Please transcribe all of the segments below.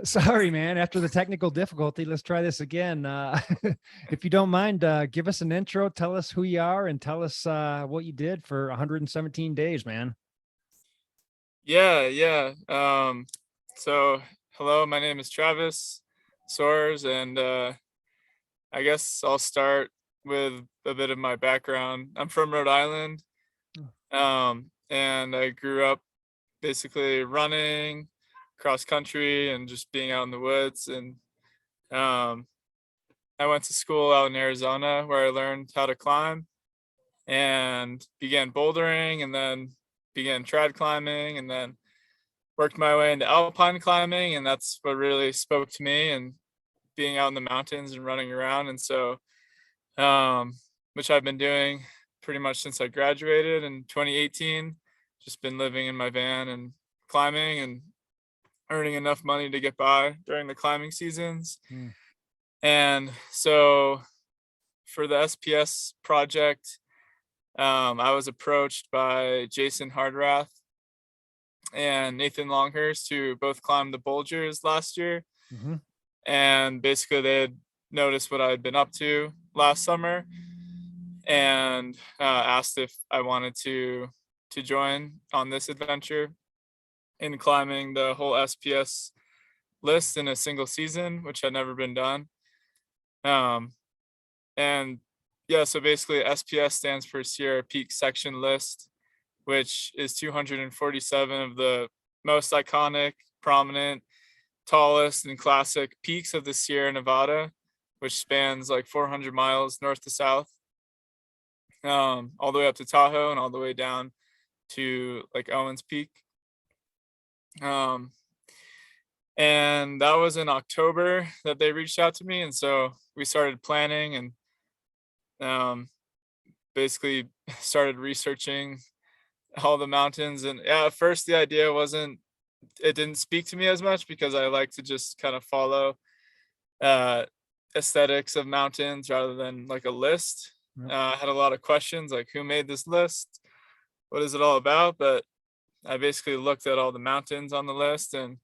Sorry, man. After the technical difficulty, let's try this again. If you don't mind, give us an intro. Tell us who you are and tell us what you did for 117 days, man. So hello, my name is Travis Soares, and I guess I'll start with a bit of my background. I'm from Rhode Island, and I grew up basically running cross country and just being out in the woods. And um, I went to school out in Arizona where I learned how to climb and began bouldering, and then began trad climbing, and then worked my way into alpine climbing, and that's what really spoke to me, and being out in the mountains and running around. And so which I've been doing pretty much since I graduated in 2018. Just been living in my van and climbing and earning enough money to get by during the climbing seasons. Mm. And so for the SPS project, I was approached by Jason Hardrath and Nathan Longhurst, who both climbed the Bulgers last year. Mm-hmm. And basically they had noticed what I had been up to last summer, and asked if I wanted to join on this adventure in climbing the whole SPS list in a single season, which had never been done. And yeah, so basically SPS stands for Sierra Peak Section List, which is 247 of the most iconic, prominent, tallest, and classic peaks of the Sierra Nevada, which spans like 400 miles north to south, all the way up to Tahoe and all the way down to like Owens Peak. And that was in October that they reached out to me, and so we started planning and basically started researching all the mountains. And yeah, at first the idea it didn't speak to me as much because I like to just kind of follow aesthetics of mountains rather than like a list. Yep. I had a lot of questions like, who made this list? What is it all about? But I basically looked at all the mountains on the list, and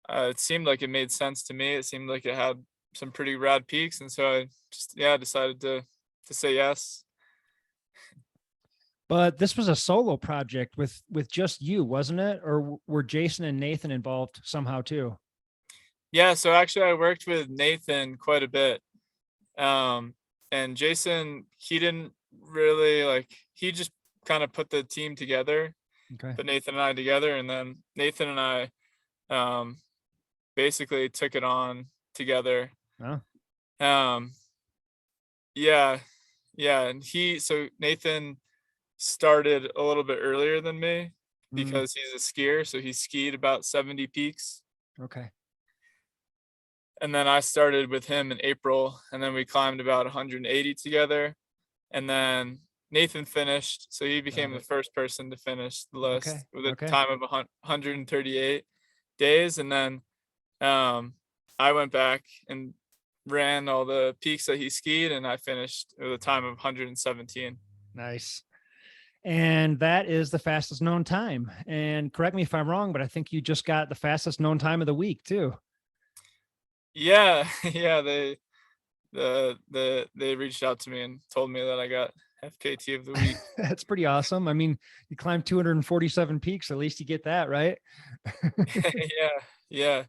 it seemed like it made sense to me. It seemed like it had some pretty rad peaks, and so I just decided to say yes. But this was a solo project with just you, wasn't it? Or were Jason and Nathan involved somehow too? Yeah, so actually I worked with Nathan quite a bit. And Jason, he didn't really he just kind of put the team together, Okay. put Nathan and I together, and then Nathan and I basically took it on together. Oh. Yeah, and Nathan started a little bit earlier than me because he's a skier, so he skied about 70 peaks. Okay. And then I started with him in April, and then we climbed about 180 together. And then Nathan finished, so he became the first person to finish the list with a time of 138 days. And then I went back and ran all the peaks that he skied, and I finished with a time of 117. Nice. And that is the fastest known time. And correct me if I'm wrong, but I think you just got the fastest known time of the week too. Yeah, yeah, they reached out to me and told me that I got FKT of the week. That's pretty awesome. I mean, you climbed 247 peaks, at least you get that, right? Yeah.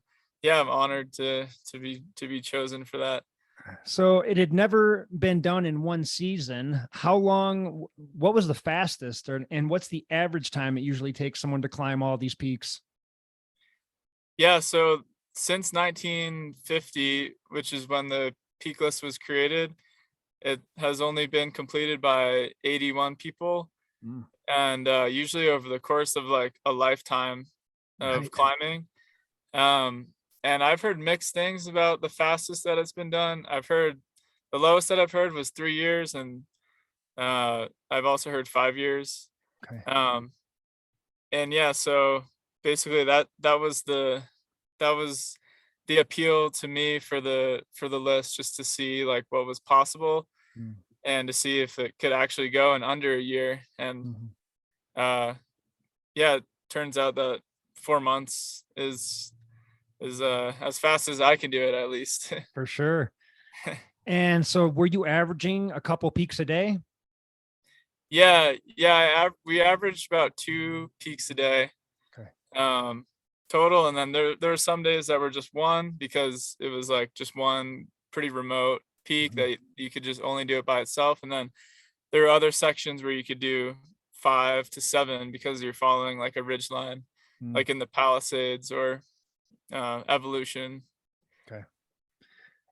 I'm honored to be chosen for that. So it had never been done in one season. How long, what was the fastest, and what's the average time it usually takes someone to climb all these peaks? Yeah, so since 1950, which is when the peak list was created, it has only been completed by 81 people. And usually over the course of like a lifetime of climbing. And I've heard mixed things about the fastest that it's been done. I've heard the lowest that I've heard was 3 years, and I've also heard 5 years. Okay. And yeah, so basically that was the appeal to me for the list, just to see like what was possible and to see if it could actually go in under a year. And yeah, it turns out that 4 months is as fast as I can do it, at least. For sure. And so were you averaging a couple peaks a day? Yeah, yeah. We averaged about 2 peaks a day, Okay. um, total, and then there were some days that were just one because it was like just one pretty remote peak Mhm. that you could just only do it by itself, and then there are other sections where you could do 5 to 7 because you're following like a ridge line, Mm, like in the Palisades or Evolution. okay.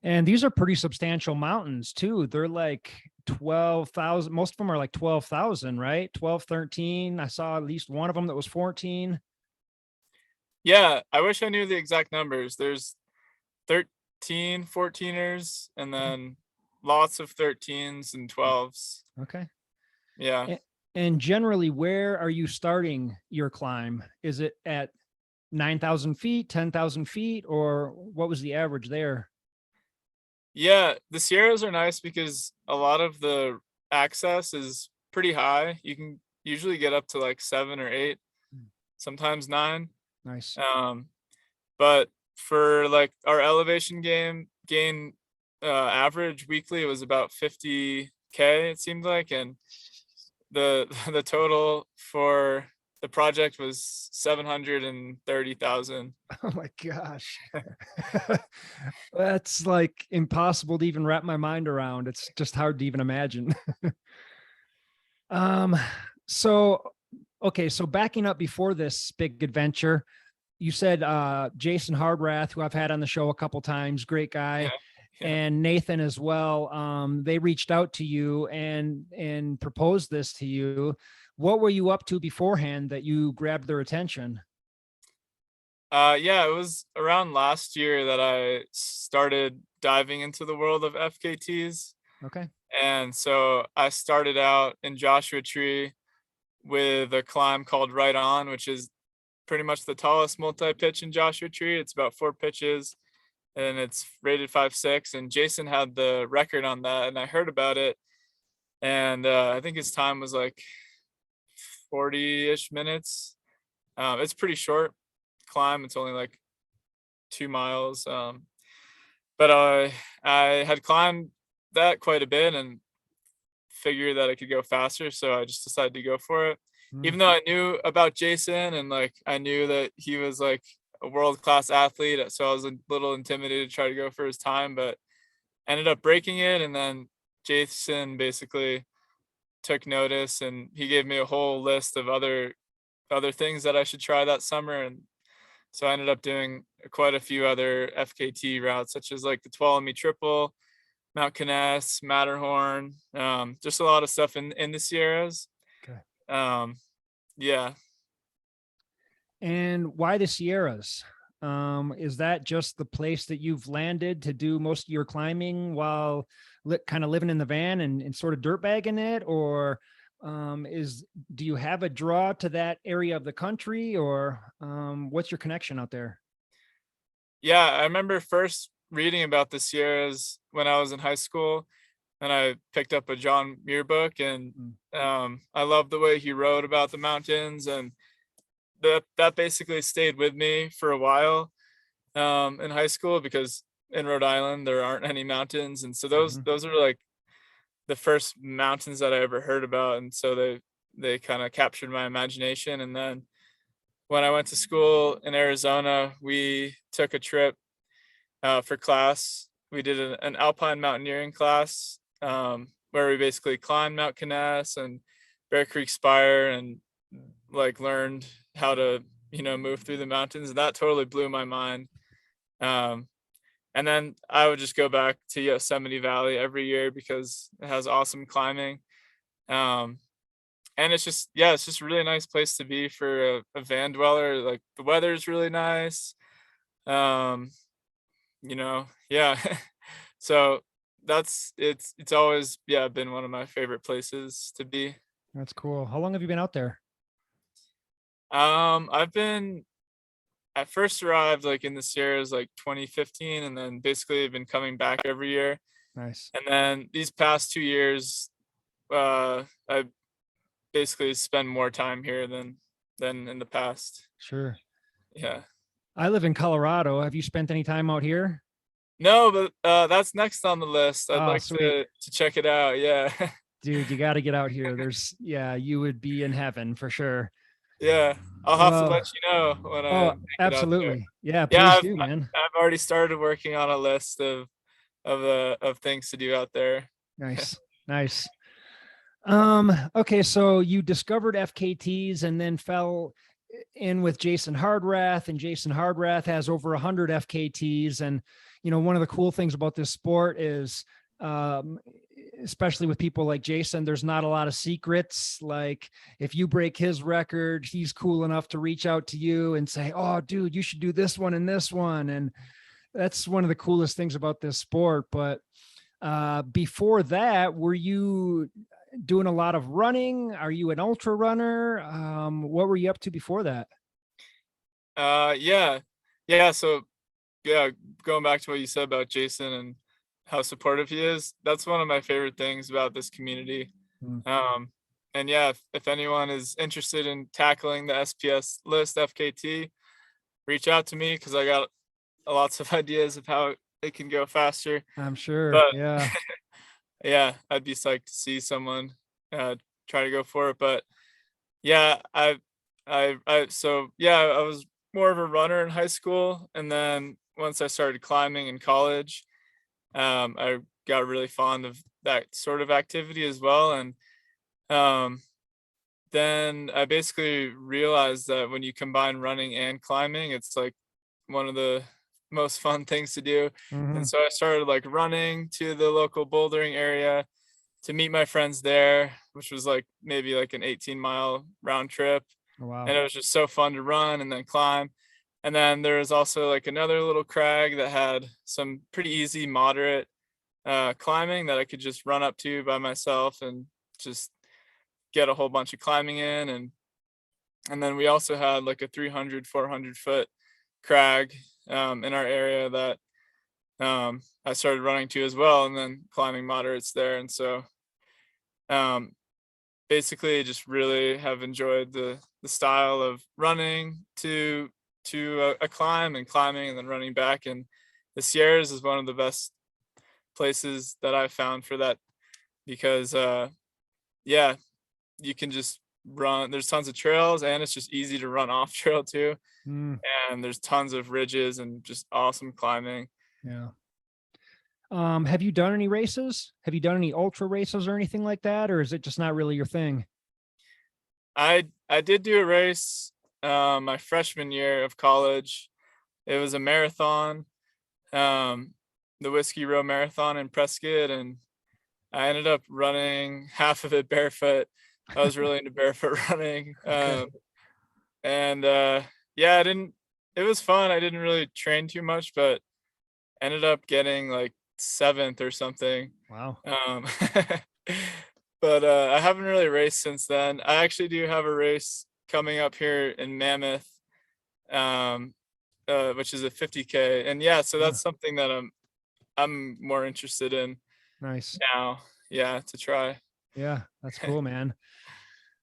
And these are pretty substantial mountains too. They're like 12,000. Most of them are like 12,000, right? 12, 13. I saw at least one of them that was 14. Yeah, I wish I knew the exact numbers. There's 13 14ers and Okay. then lots of 13s and 12s. Okay. Yeah. A- And generally, where are you starting your climb? Is it at 9,000 feet, 10,000 feet, or what was the average there? Yeah, the Sierras are nice because a lot of the access is pretty high. You can usually get up to like 7 or 8, Mm, sometimes 9. nice. Um, but for like our elevation gain average weekly, it was about 50K, it seemed like, and the the total for the project was 730,000. Oh my gosh. That's like impossible to even wrap my mind around. It's just hard to even imagine. Um, so okay, so backing up before this big adventure, you said Jason Hardrath, who I've had on the show a couple times, great Yeah, guy, yeah. and Nathan as well. They reached out to you and proposed this to you. What were you up to beforehand that you grabbed their attention? Yeah, it was around last year that I started diving into the world of FKTs. Okay. And so I started out in Joshua Tree with a climb called Right On, which is pretty much the tallest multi-pitch in Joshua Tree. It's about 4 pitches and it's rated 5.6. And Jason had the record on that, and I heard about it. And I think his time was like 40-ish minutes. It's pretty short climb. It's only like 2 miles. But I had climbed that quite a bit and figured that I could go faster, so I just decided to go for it. Mm, Even though I knew about Jason and like I knew that he was like a world class athlete, so I was a little intimidated to try to go for his time, but ended up breaking it. And then Jason basically took notice and he gave me a whole list of other things that I should try that summer. And so I ended up doing quite a few other FKT routes, such as like the Tuolumne Triple, Mount Conness, Matterhorn, just a lot of stuff in the Sierras. okay. Um, yeah, And why the Sierras? Is that just the place that you've landed to do most of your climbing while kind of living in the van and sort of dirtbagging it? Or do you have a draw to that area of the country, or what's your connection out there? yeah. I remember first reading about the Sierras when I was in high school, and I picked up a John Muir book, and Mm, I loved the way he wrote about the mountains, and that basically stayed with me for a while in high school because in Rhode Island there aren't any mountains, and so those mhm. those are like the first mountains that I ever heard about, and so they kind of captured my imagination. And then when I went to school in Arizona, we took a trip for class. We did an alpine mountaineering class where we basically climbed Mount Conness and Bear Creek Spire and like learned how to move through the mountains. And that totally blew my mind. Um, and then I would just go back to Yosemite Valley every year because it has awesome climbing. Um, and it's just yeah, it's just a really nice place to be for a van dweller. Like the weather is really nice. Um, yeah. So it's always been one of my favorite places to be. That's cool. How long have you been out there? I've been I first arrived like in the Sierras like 2015, and then basically I've been coming back every year. Nice. And then these past 2 years, I basically spend more time here than in the past. Sure. Yeah. I live in Colorado. Have you spent any time out here? No, but that's next on the list. I'd Oh, like sweet. to check it out. Yeah. Dude, you got to get out here. Yeah, you would be in heaven for sure. Yeah. I'll have to Well, let you know when I oh, make it out there. absolutely. Yeah, Yeah, please do, man. I've already started working on a list of things to do out there. Nice. Nice. Okay, so you discovered FKTs and then fell in with Jason Hardrath, and Jason Hardrath has over 100 FKTs. And one of the cool things about this sport is, um, especially with people like Jason, there's not a lot of secrets. Like if you break his record, he's cool enough to reach out to you and say, "Oh, dude, you should do this one and this one." And that's one of the coolest things about this sport. But before that, were you doing a lot of running? Are you an ultra runner? What were you up to before that? Yeah. Yeah, so yeah, going back to what you said about Jason and how supportive he is, that's one of my favorite things about this community. Mm. Um, and yeah, if anyone is interested in tackling the SPS list FKT, reach out to me because I got lots of ideas of how it can go faster. I'm sure. But Yeah. yeah, I'd be psyched to see someone uh, try to go for it. But yeah, so yeah, I was more of a runner in high school, and then once I started climbing in college, I got really fond of that sort of activity as well. And um, then I basically realized that when you combine running and climbing, it's like one of the most fun things to do. And Hmm. so I started like running to the local bouldering area to meet my friends there, which was like maybe like an 18-mile round trip. Oh, wow. And it was just so fun to run and then climb. And then there was also like another little crag that had some pretty easy, moderate climbing that I could just run up to by myself and just get a whole bunch of climbing in. And then we also had like a 300, 400 foot crag in our area that I started running to as well, and then climbing moderates there. And so um, basically just really have enjoyed the style of running to a climb and climbing and then running back. And the Sierras is one of the best places that I've found for that because yeah, you can just run. There's tons of trails and it's just easy to run off trail too. Mm, And there's tons of ridges and just awesome climbing. yeah. Have you done any races? Have you done any ultra races or anything like that? Or is it just not really your thing? I did do a race my freshman year of college. It was a marathon, um, the Whiskey Row Marathon in Prescott, and I ended up running half of it barefoot. I was really into barefoot running. Okay. And yeah, I didn't it was fun. I didn't really train too much, but ended up getting like seventh or something. Wow. Um, but I haven't really raced since then. I actually do have a race coming up here in Mammoth, um, which is a 50K. And yeah, so Yeah. that's something that I'm more interested in Nice. now. Yeah, to try. Yeah, that's cool, man.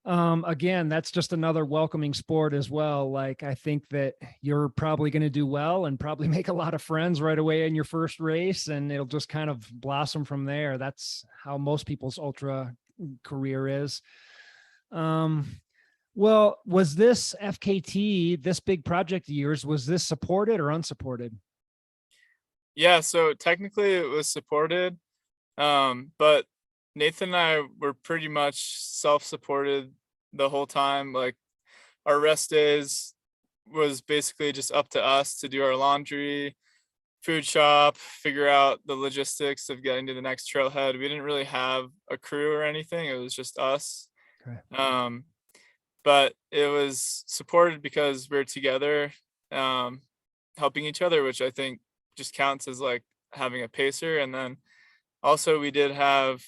Again, that's just another welcoming sport as well. Like I think that you're probably going to do well and probably make a lot of friends right away in your first race, and it'll just kind of blossom from there. That's how most people's ultra career is. Um, well, was this FKT, this big project of yours, was this supported or unsupported? Yeah, so technically it was supported, but Nathan and I were pretty much self-supported the whole time. Like our rest days was basically just up to us to do our laundry, food shop, figure out the logistics of getting to the next trailhead. We didn't really have a crew or anything. It was just us. Okay. Um, but it was supported because we're together, um, helping each other, which I think just counts as like having a pacer. And then also we did have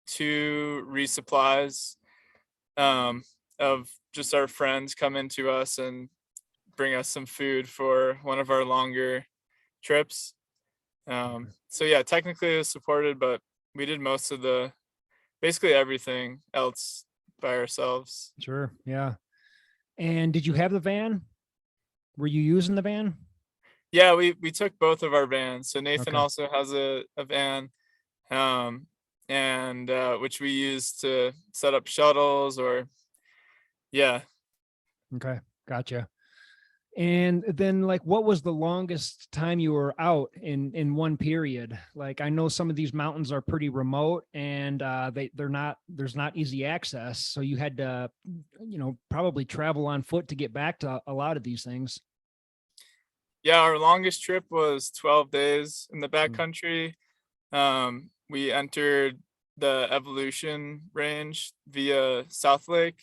two resupplies um, of just our friends come into us and bring us some food for one of our longer trips. So yeah, technically it was supported, but we did most of basically everything else by ourselves. Sure. Yeah. And did you have the van? Were you using the van? Yeah, we took both of our vans. So Nathan Okay. also has a van, um, and which we use to set up shuttles or yeah. Okay. Gotcha. And then like what was the longest time you were out in one period? Like I know some of these mountains are pretty remote and they're not there's not easy access. So you had to, probably travel on foot to get back to a lot of these things. Yeah, our longest trip was 12 days in the Mm. backcountry. We entered the Evolution Range via South Lake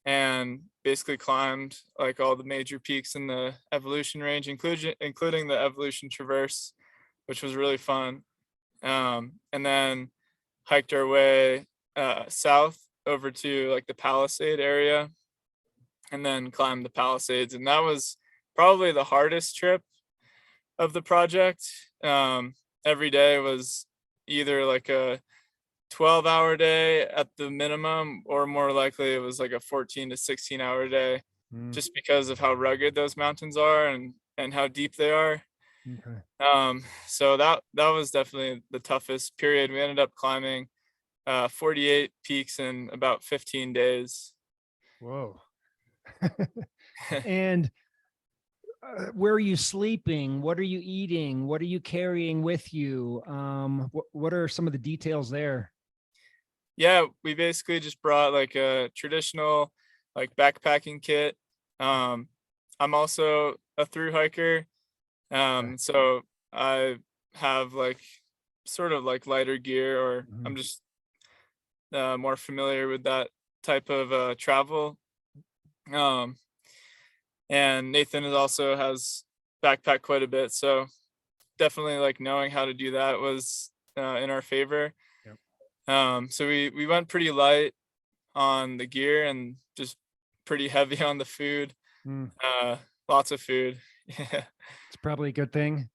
and basically climbed like all the major peaks in the Evolution Range, including the Evolution Traverse, which was really fun. And then hiked our way south over to like the Palisade area, and then climbed the Palisades, and that was probably the hardest trip of the project. Every day was either like a 12-hour day at the minimum, or more likely it was like a 14 to 16-hour day, Mm. just because of how rugged those mountains are and how deep they are. Okay. So that was definitely the toughest period. We ended up climbing 48 peaks in about 15 days. Whoa. And where are you sleeping? What are you eating? What are you carrying with you? What are some of the details there? Yeah, we basically just brought like a traditional like backpacking kit. Um, I'm also a through hiker. Okay. So I have like sort of like lighter gear, or Mhm. I'm just more familiar with that type of travel. Um, and Nathan is also has backpacked quite a bit, so definitely like knowing how to do that was in our favor. Yep. So we went pretty light on the gear and just pretty heavy on the food. Mm. Uh, Lots of food. Yeah. It's probably a good thing.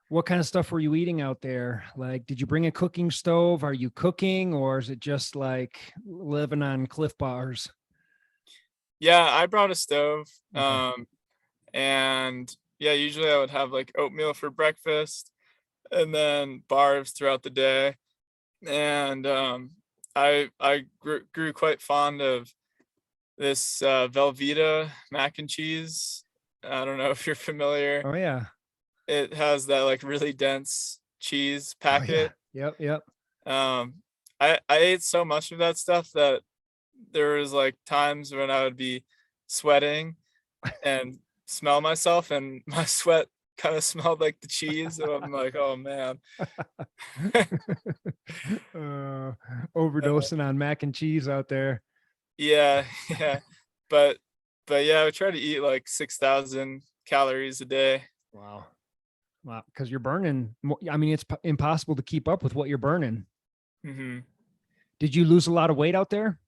What kind of stuff were you eating out there? Like, did you bring a cooking stove? Are you cooking, or is it just like living on Cliff Bars? Yeah, I brought a stove. Okay. And yeah, usually I would have like oatmeal for breakfast and then barbs throughout the day. And I grew quite fond of this Velveeta mac and cheese. I don't know if you're familiar. Oh yeah. It has that like really dense cheese Oh yeah. packet. Yep. Yep. Um, I ate so much of that stuff that there was like times when I would be sweating and smell myself, and my sweat kind of smelled like the cheese. And I'm like, oh man. uh, Uh, overdosing on mac and cheese out there. yeah, yeah. But yeah, I try to eat like 6,000 calories a day. Wow. Wow. Because you're burning. I mean, it's impossible to keep up with what you're burning. Hmm. Did you lose a lot of weight out there?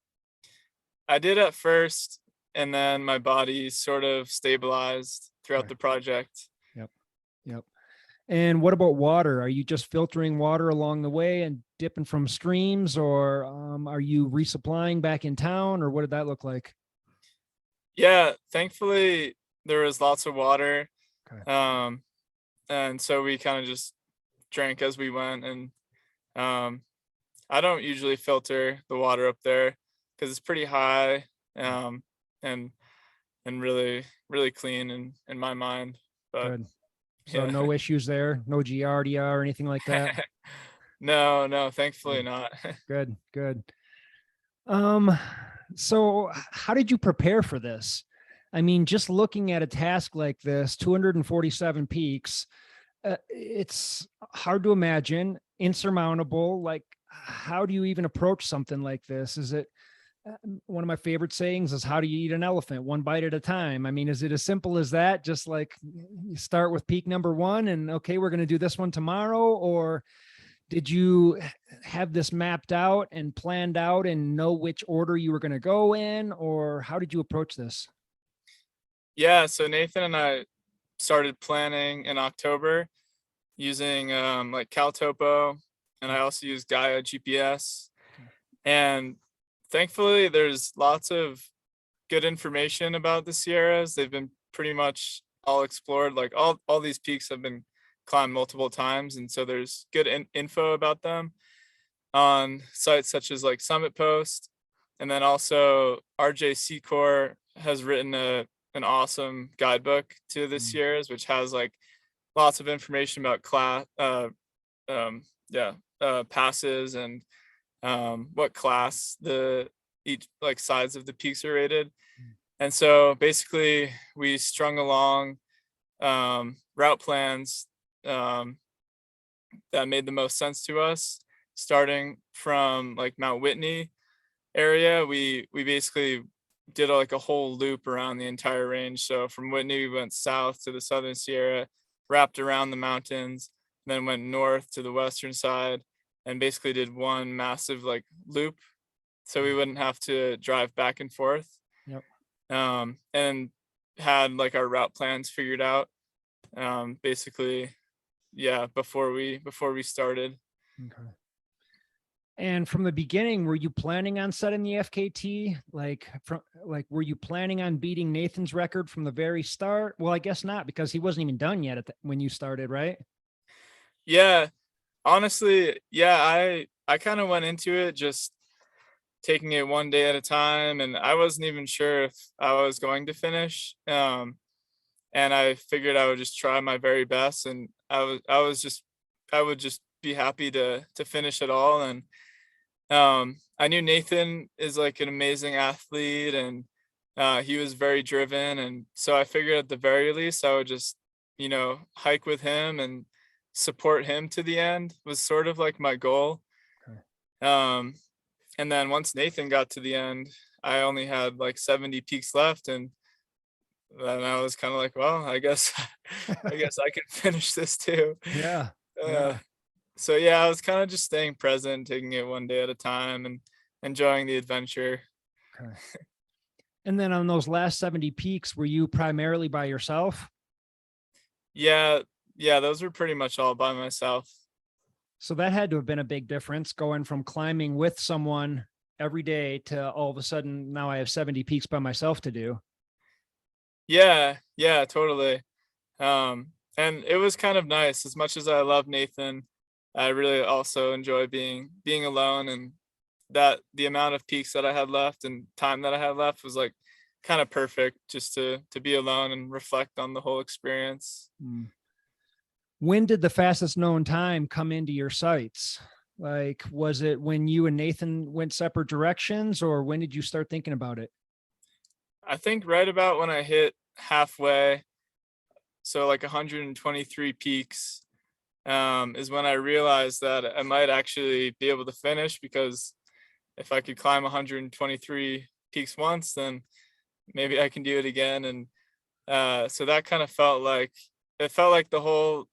I did at first, and then my body sort of stabilized throughout Okay. the project. Yep. Yep. And what about water? Are you just filtering water along the way and dipping from streams, or are you resupplying back in town, or what did that look like? Yeah, thankfully there was lots of water. Okay. Um, and so we kind of just drank as we went. And um, I don't usually filter the water up there because it's pretty high, Mm. um, and really clean in my mind. But Good. So yeah, no issues there, no giardia or anything like that. no, thankfully Good. not. Good. Good. Um, so how did you prepare for this? I mean, just looking at a task like this, 247 peaks, it's hard to imagine, insurmountable. Like, how do you even approach something like this? Is it one of my favorite sayings is how do you eat an elephant one bite at a time? I mean, is it as simple as that? Just like you start with peak number one and okay, we're going to do this one tomorrow, or did you have this mapped out and planned out and know which order you were going to go in, or how did you approach this? Yeah, so Nathan and I started planning in October using like CalTopo, and I also use Gaia GPS. Okay. And thankfully, there's lots of good information about the Sierras. They've been pretty much all explored. Like all these peaks have been climbed multiple times, and so there's good info about them on sites such as like Summit Post, and then also RJ Secor has written an awesome guidebook to the Mm. Sierras, which has like lots of information about um, yeah, passes and what class the each like sides of the peaks are rated. Mm. And so basically we strung along route plans um, that made the most sense to us, starting from like Mount Whitney area. We basically did like a whole loop around the entire range. So from Whitney, we went south to the Southern Sierra, wrapped around the mountains, then went north to the western side, and basically did one massive like loop, so we Mm. wouldn't have to drive back and forth. Yep. And had like our route plans figured out. Basically, yeah, before we started. Okay. And from the beginning, were you planning on setting the FKT? Were you planning on beating Nathan's record from the very start? Well, I guess not, because he wasn't even done yet when you started, right? Yeah, honestly, yeah, I kind of went into it just taking it one day at a time, and I wasn't even sure if I was going to finish. And I figured I would just try my very best, and I would just be happy to finish it all. And I knew Nathan is like an amazing athlete, and he was very driven, and so I figured at the very least I would just, hike with him and support him to the end was sort of like my goal. Okay. Um, and then once Nathan got to the end, I only had like 70 peaks left, and then I was kind of like, well, I guess I guess I can finish this too. Yeah. Uh, Yeah. so yeah, I was kind of just staying present, taking it one day at a time, and enjoying the adventure. Okay. And then on those last 70 peaks, were you primarily by yourself? Yeah, yeah, those were pretty much all by myself. So that had to have been a big difference going from climbing with someone every day to all of a sudden now I have 70 peaks by myself to do. Yeah, yeah, totally. And it was kind of nice. As much as I love Nathan, I really also enjoy being alone, and that the amount of peaks that I had left and time that I had left was like kind of perfect just to be alone and reflect on the whole experience. Mm. When did the fastest known time come into your sights? Like, was it when you and Nathan went separate directions, or when did you start thinking about it? I think right about when I hit halfway, so like 123 peaks, is when I realized that I might actually be able to finish, because if I could climb 123 peaks once, then maybe I can do it again. And so that kind of felt like the whole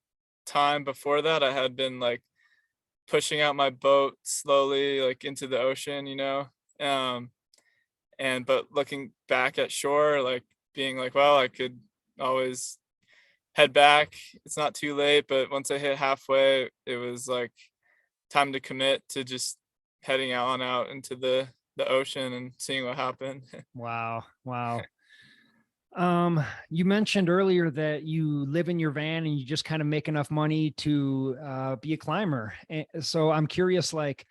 time before that I had been like pushing out my boat slowly like into the ocean, um, and but looking back at shore, like being like, well, I could always head back. It's not too late. But once I hit halfway, it was like time to commit to just heading out into the ocean and seeing what happened. Wow. Wow. You mentioned earlier that you live in your van and you just kind of make enough money to be a climber. So I'm curious, like,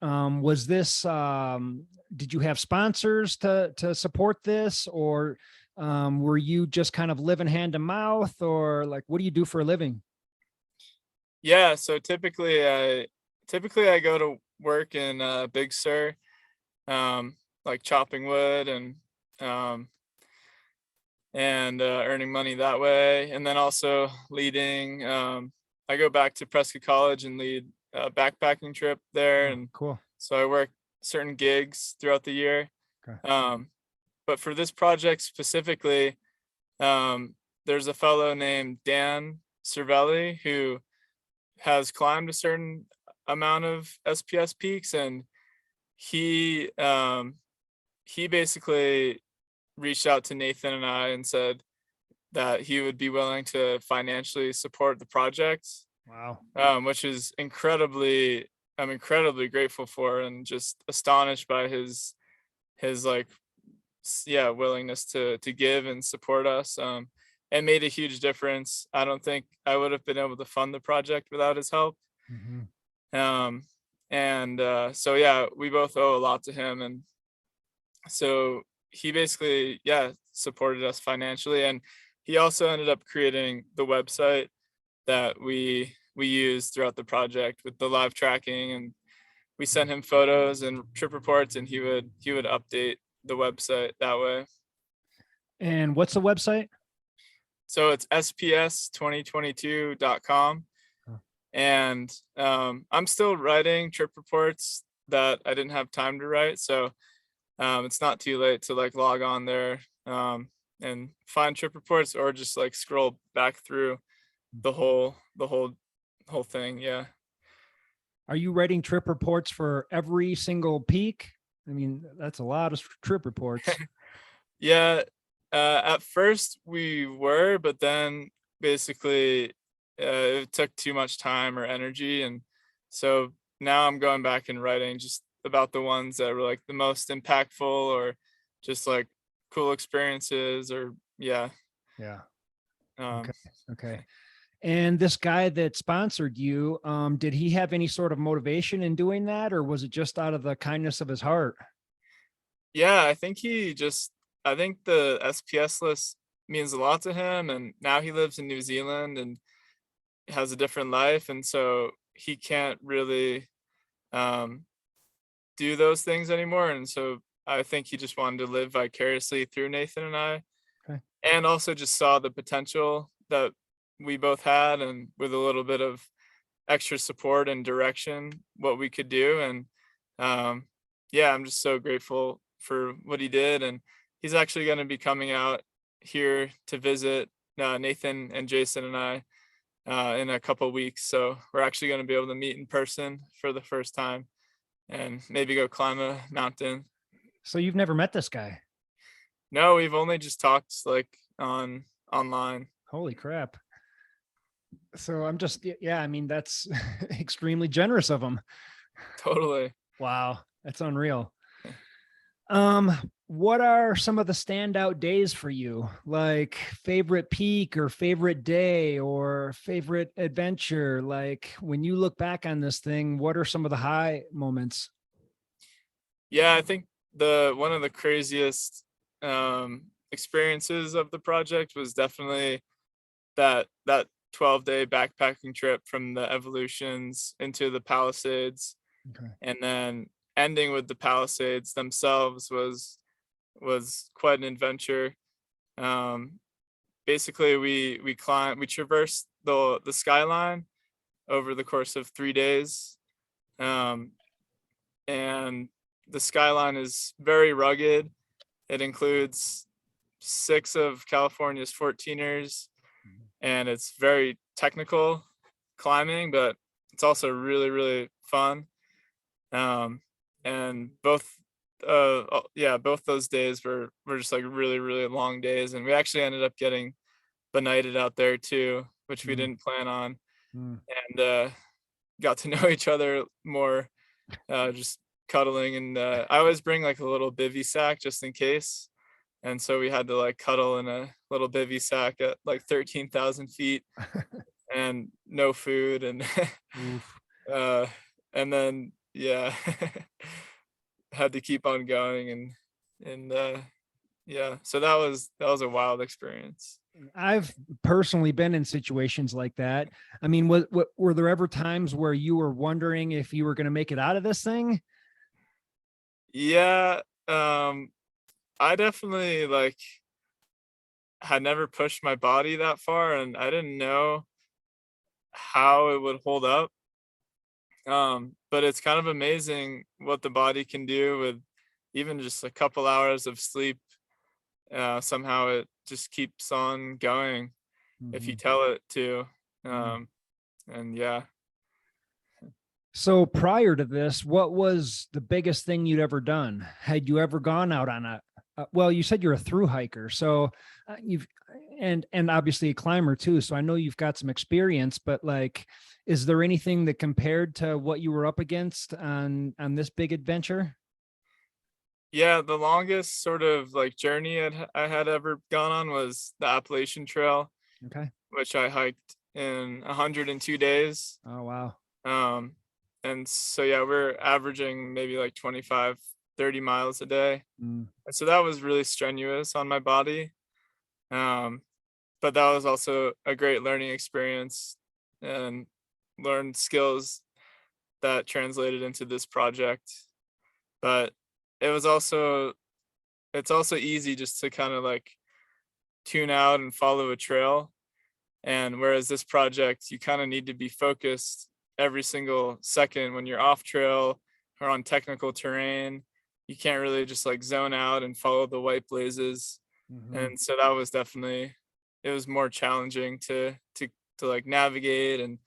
was this did you have sponsors to support this, or were you just kind of living hand to mouth, or like what do you do for a living? Yeah, so typically I go to work in Big Sur, like chopping wood um, and earning money that way, and then also leading. I go back to Prescott College and lead a backpacking trip there, Oh, and cool. so I work certain gigs throughout the year. Okay. Um, but for this project specifically, there's a fellow named Dan Cervelli who has climbed a certain amount of SPS peaks, and he he basically reached out to Nathan and I and said that he would be willing to financially support the project, Wow. which is I'm incredibly grateful for, and just astonished by his like yeah, willingness to give and support us. it made a huge difference. I don't think I would have been able to fund the project without his help. Mhm. Um, so yeah, we both owe a lot to him, and so he basically, yeah, supported us financially, and he also ended up creating the website that we used throughout the project with the live tracking, and we sent him photos and trip reports, and he would update the website that way. And what's the website? So it's sps2022.com. Oh, And I'm still writing trip reports that I didn't have time to write. So it's not too late to like log on there and find trip reports, or just like scroll back through the whole thing. Yeah. are you writing trip reports for every single peak? I mean, that's a lot of trip reports. Yeah. At first we were, but then basically it took too much time or energy. And so now I'm going back and writing just about the ones that were like the most impactful, or just like cool experiences, or yeah. Yeah. Um, Okay. Okay. And this guy that sponsored you, did he have any sort of motivation in doing that, or was it just out of the kindness of his heart? yeah, I think the SPS list means a lot to him. And now he lives in New Zealand and has a different life. And so he can't really um, do those things anymore. And so I think he just wanted to live vicariously through Nathan and I, Okay. and also just saw the potential that we both had, and with a little bit of extra support and direction, what we could do. And um, yeah, I'm just so grateful for what he did. And he's actually going to be coming out here to visit Nathan and Jason and I in a couple weeks. So we're actually going to be able to meet in person for the first time, and maybe go climb a mountain. So you've never met this guy? No, we've only just talked like online. Holy crap. So I'm just, yeah, I mean, that's extremely generous of him. Totally. Wow. That's unreal. Um, what are some of the standout days for you? Like favorite peak or favorite day or favorite adventure? Like when you look back on this thing, what are some of the high moments? Yeah, I think the one of the craziest experiences of the project was definitely that 12-day backpacking trip from the Evolutions into the Palisades, Okay. and then ending with the Palisades themselves was quite an adventure. Um, Basically, we traversed the skyline over the course of 3 days, um, and the skyline is very rugged. It includes 6 of California's 14ers, and it's very technical climbing, but it's also really, really fun. Um, and both those days were just like really, really long days, and we actually ended up getting benighted out there too, which we Mm, didn't plan on, mm. and got to know each other more, just cuddling. And I always bring like a little bivy sack just in case. And so we had to like cuddle in a little bivy sack at like 13,000 feet, and no food. And Oof. uh, and then yeah, had to keep on going. And yeah, so that was a wild experience. I've personally been in situations like that. I mean, what were there ever times where you were wondering if you were going to make it out of this thing? Yeah, I definitely like had never pushed my body that far, and I didn't know how it would hold up. But it's kind of amazing what the body can do with even just a couple hours of sleep. Somehow it just keeps on going if you Mhm. tell it to. Mm. Um, and yeah. So prior to this, what was the biggest thing you'd ever done? Had you ever gone out on well, you said you're a through hiker, so you've and obviously a climber too. So I know you've got some experience, but like, is there anything that compared to what you were up against on this big adventure? Yeah, the longest sort of like journey I had ever gone on was the Appalachian Trail, Okay. which I hiked in 102 days. Oh, wow. Um, and so yeah, we're averaging maybe like 25, 30 miles a day. Mm, And so that was really strenuous on my body. Um, but that was also a great learning experience and learned skills that translated into this project. But it was also it's also easy just to kind of like tune out and follow a trail. And whereas this project, you kind of need to be focused every single second when you're off trail or on technical terrain. You can't really just like zone out and follow the white blazes. mhm. And so that was definitely it was more challenging to like navigate and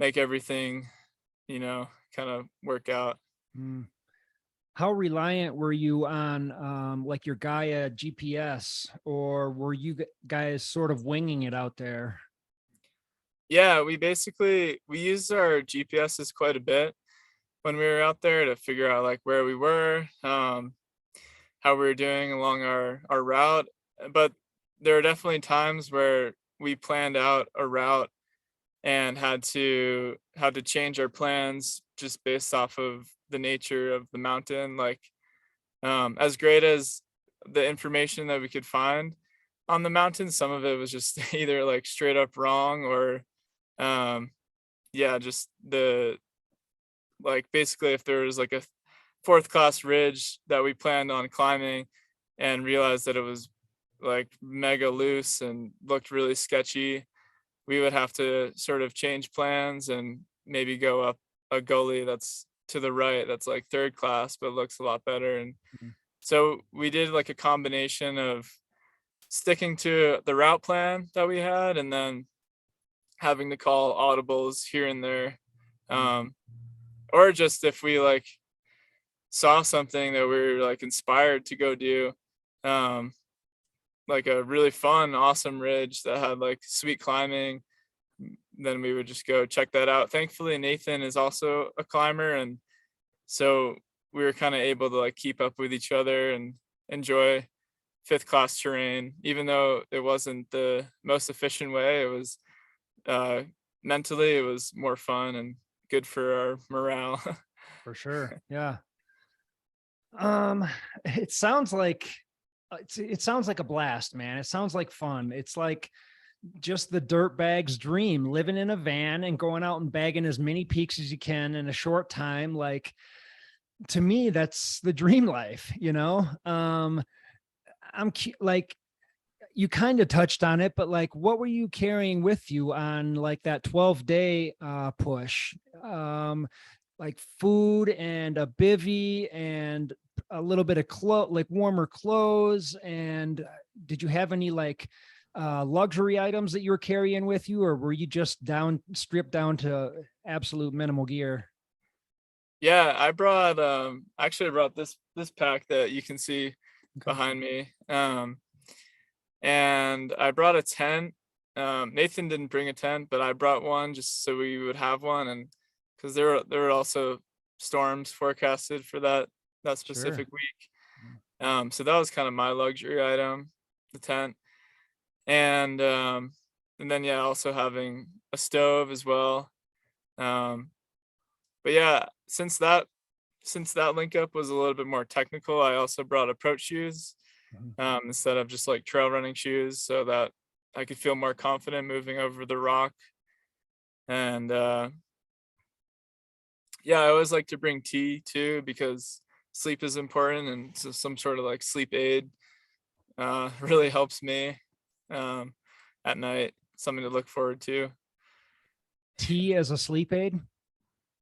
make everything, kind of work out. Mm. How reliant were you on like your Gaia GPS, or were you guys sort of winging it out there? Yeah, we used our GPSs quite a bit when we were out there to figure out like where we were, how we were doing along our route. But there are definitely times where we planned out a route and had to change our plans just based off of the nature of the mountain. Like as great as the information that we could find on the mountain, some of it was just either like straight up wrong or um yeah, just the like basically if there was like a fourth class ridge that we planned on climbing and realized that it was like mega loose and looked really sketchy, we would have to sort of change plans and maybe go up a gully that's to the right that's like third class but looks a lot better. And Mhm. so we did like a combination of sticking to the route plan that we had and then having to call audibles here and there. Mm. um, or just if we like saw something that we were like inspired to go do, um, like a really fun, awesome ridge that had like sweet climbing, then we would just go check that out. Thankfully, Nathan is also a climber, and so we were kind of able to like keep up with each other and enjoy fifth class terrain, even though it wasn't the most efficient way. It was uh, mentally, it was more fun and good for our morale. For sure. Yeah. Um, it sounds like it sounds like a blast, man. It sounds like fun. It's like just the dirt bag's dream, living in a van and going out and bagging as many peaks as you can in a short time. Like, to me, that's the dream life, you know? Like, you kind of touched on it, but like, what were you carrying with you on like that 12-day push? Like food and a bivy and a little bit of like warmer clothes. And did you have any like luxury items that you were carrying with you, or were you just stripped down to absolute minimal gear? Yeah, I brought this pack that you can see Okay. behind me. And I brought a tent. Nathan didn't bring a tent, but I brought one just so we would have one, and because there were also storms forecasted for that Sure. specific week. So that was kind of my luxury item, the tent. And and then yeah, also having a stove as well. Um, but yeah, since that link up was a little bit more technical, I also brought approach shoes Mhm. instead of just like trail running shoes so that I could feel more confident moving over the rock. And yeah, I always like to bring tea too because sleep is important, and so some sort of like sleep aid really helps me um, at night. Something to look forward to. Tea as a sleep aid.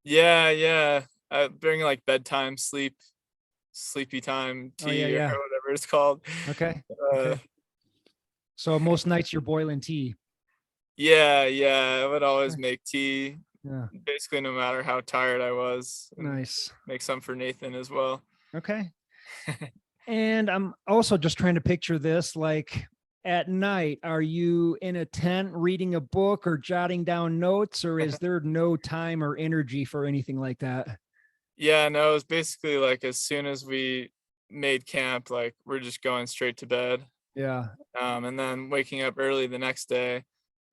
Yeah, yeah. I bring like bedtime sleepy time Oh yeah, tea or yeah. whatever it's called. Okay. Uh, Okay. So most nights you're boiling tea. yeah, yeah. I would always Okay. make tea, Yeah. basically no matter how tired I was, and Nice. make some for Nathan as well. Okay. And I'm also just trying to picture this like at night, are you in a tent reading a book or jotting down notes, or is there no time or energy for anything like that? Yeah, no, it was basically like as soon as we made camp like we're just going straight to bed, Yeah. and then waking up early the next day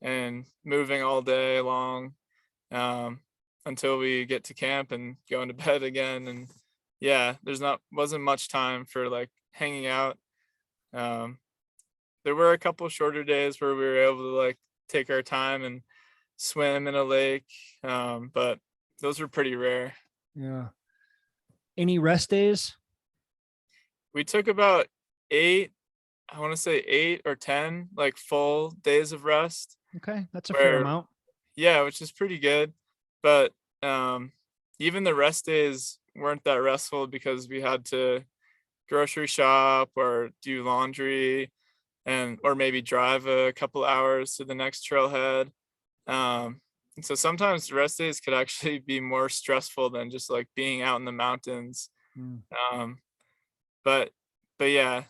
and moving all day long, um, until we get to camp and going to bed again. And yeah, there's not wasn't much time for like hanging out. Um, there were a couple shorter days where we were able to like take our time and swim in a lake, but those were pretty rare. Yeah. Any rest days? We took about 8, I want to say 8 or 10 like full days of rest Okay. That's a fair where amount. yeah, which is pretty good. But even the rest days weren't that restful because we had to grocery shop or do laundry and or maybe drive a couple hours to the next trailhead. And so sometimes the rest days could actually be more stressful than just like being out in the mountains. Mm, Um, but but yeah,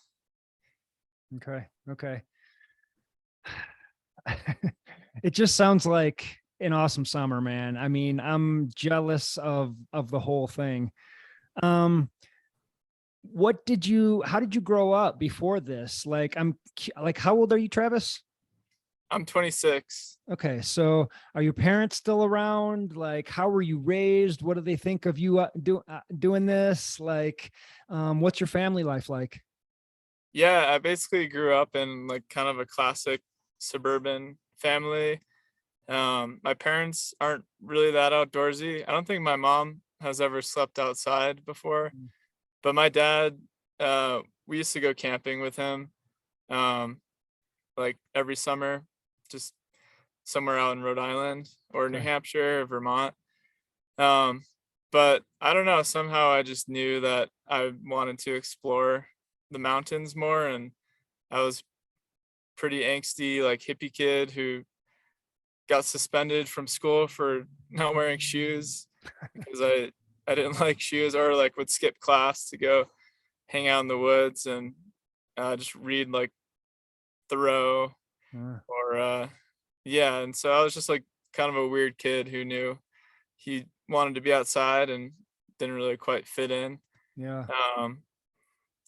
okay. Okay. It just sounds like an awesome summer, man. I mean, I'm jealous of the whole thing. Um, how did you grow up before this? Like, like, how old are you, Travis? I'm 26. Okay, so are your parents still around? Like, how were you raised? What do they think of you doing this? Like, what's your family life like? Yeah, I basically grew up in like kind of a classic suburban family. My parents aren't really that outdoorsy. I don't think my mom has ever slept outside before, Mm, but my dad, we used to go camping with him, um, like every summer, just somewhere out in Rhode Island or New okay. Hampshire or Vermont. Um, but I don't know, somehow I just knew that I wanted to explore the mountains more, and I was pretty angsty, like hippie kid who got suspended from school for not wearing shoes because I didn't like shoes or like would skip class to go hang out in the woods and just read like Thoreau Uh, or yeah. And so I was just like kind of a weird kid who knew he wanted to be outside and didn't really quite fit in. yeah. Um,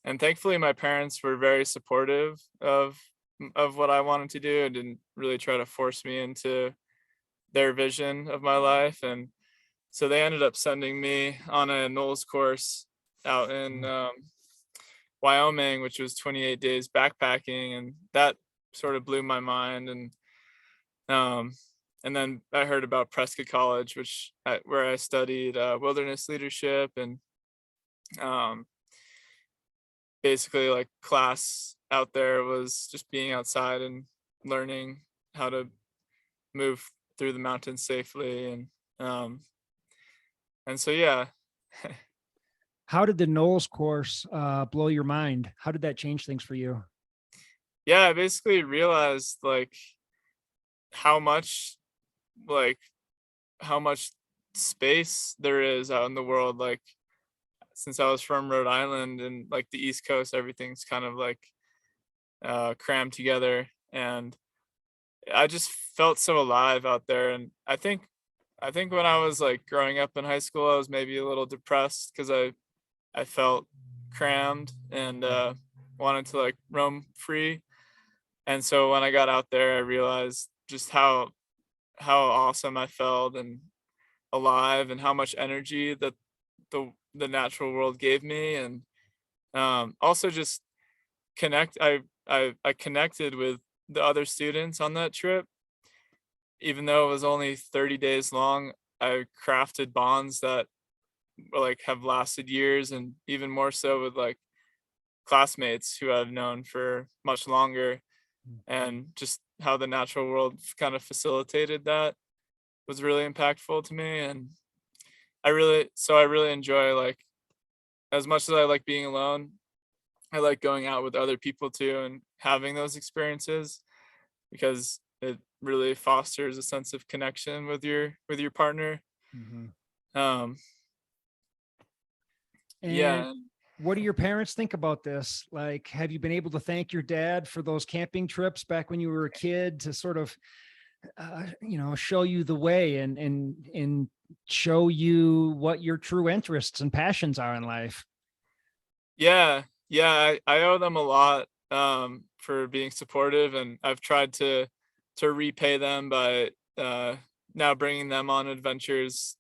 and thankfully my parents were very supportive of what I wanted to do and didn't really try to force me into their vision of my life. And so they ended up sending me on a Knowles course out in Mm, Wyoming, which was 28 days backpacking, and that sort of blew my mind. Um, and then I heard about Prescott College, where I studied wilderness leadership and um, basically like class out there was just being outside and learning how to move through the mountains safely um, and so yeah. How did the Knowles course blow your mind? How did that change things for you? Yeah, I basically realized like how much like how much space there is out in the world. Like since I was from Rhode Island and like the East Coast, everything's kind of like crammed together, and I just felt so alive out there. And I think when I was like growing up in high school, I was maybe a little depressed because I felt crammed and wanted to like roam free. And so when I got out there, I realized just how awesome I felt and alive, and how much energy that the natural world gave me. And also just I connected with the other students on that trip. Even though it was only 30 days long, I crafted bonds that like have lasted years, and even more so with like classmates who I've known for much longer. Mm, And just how the natural world kind of facilitated that was really impactful to me. And I really enjoy like, as much as I like being alone, I like going out with other people too and having those experiences because it really fosters a sense of connection with your partner. mhm. um And yeah. what do your parents think about this? Like, have you been able to thank your dad for those camping trips back when you were a kid to sort of, show you the way and show you what your true interests and passions are in life? Yeah, I owe them a lot, for being supportive, and I've tried to repay them by, now bringing them on adventures.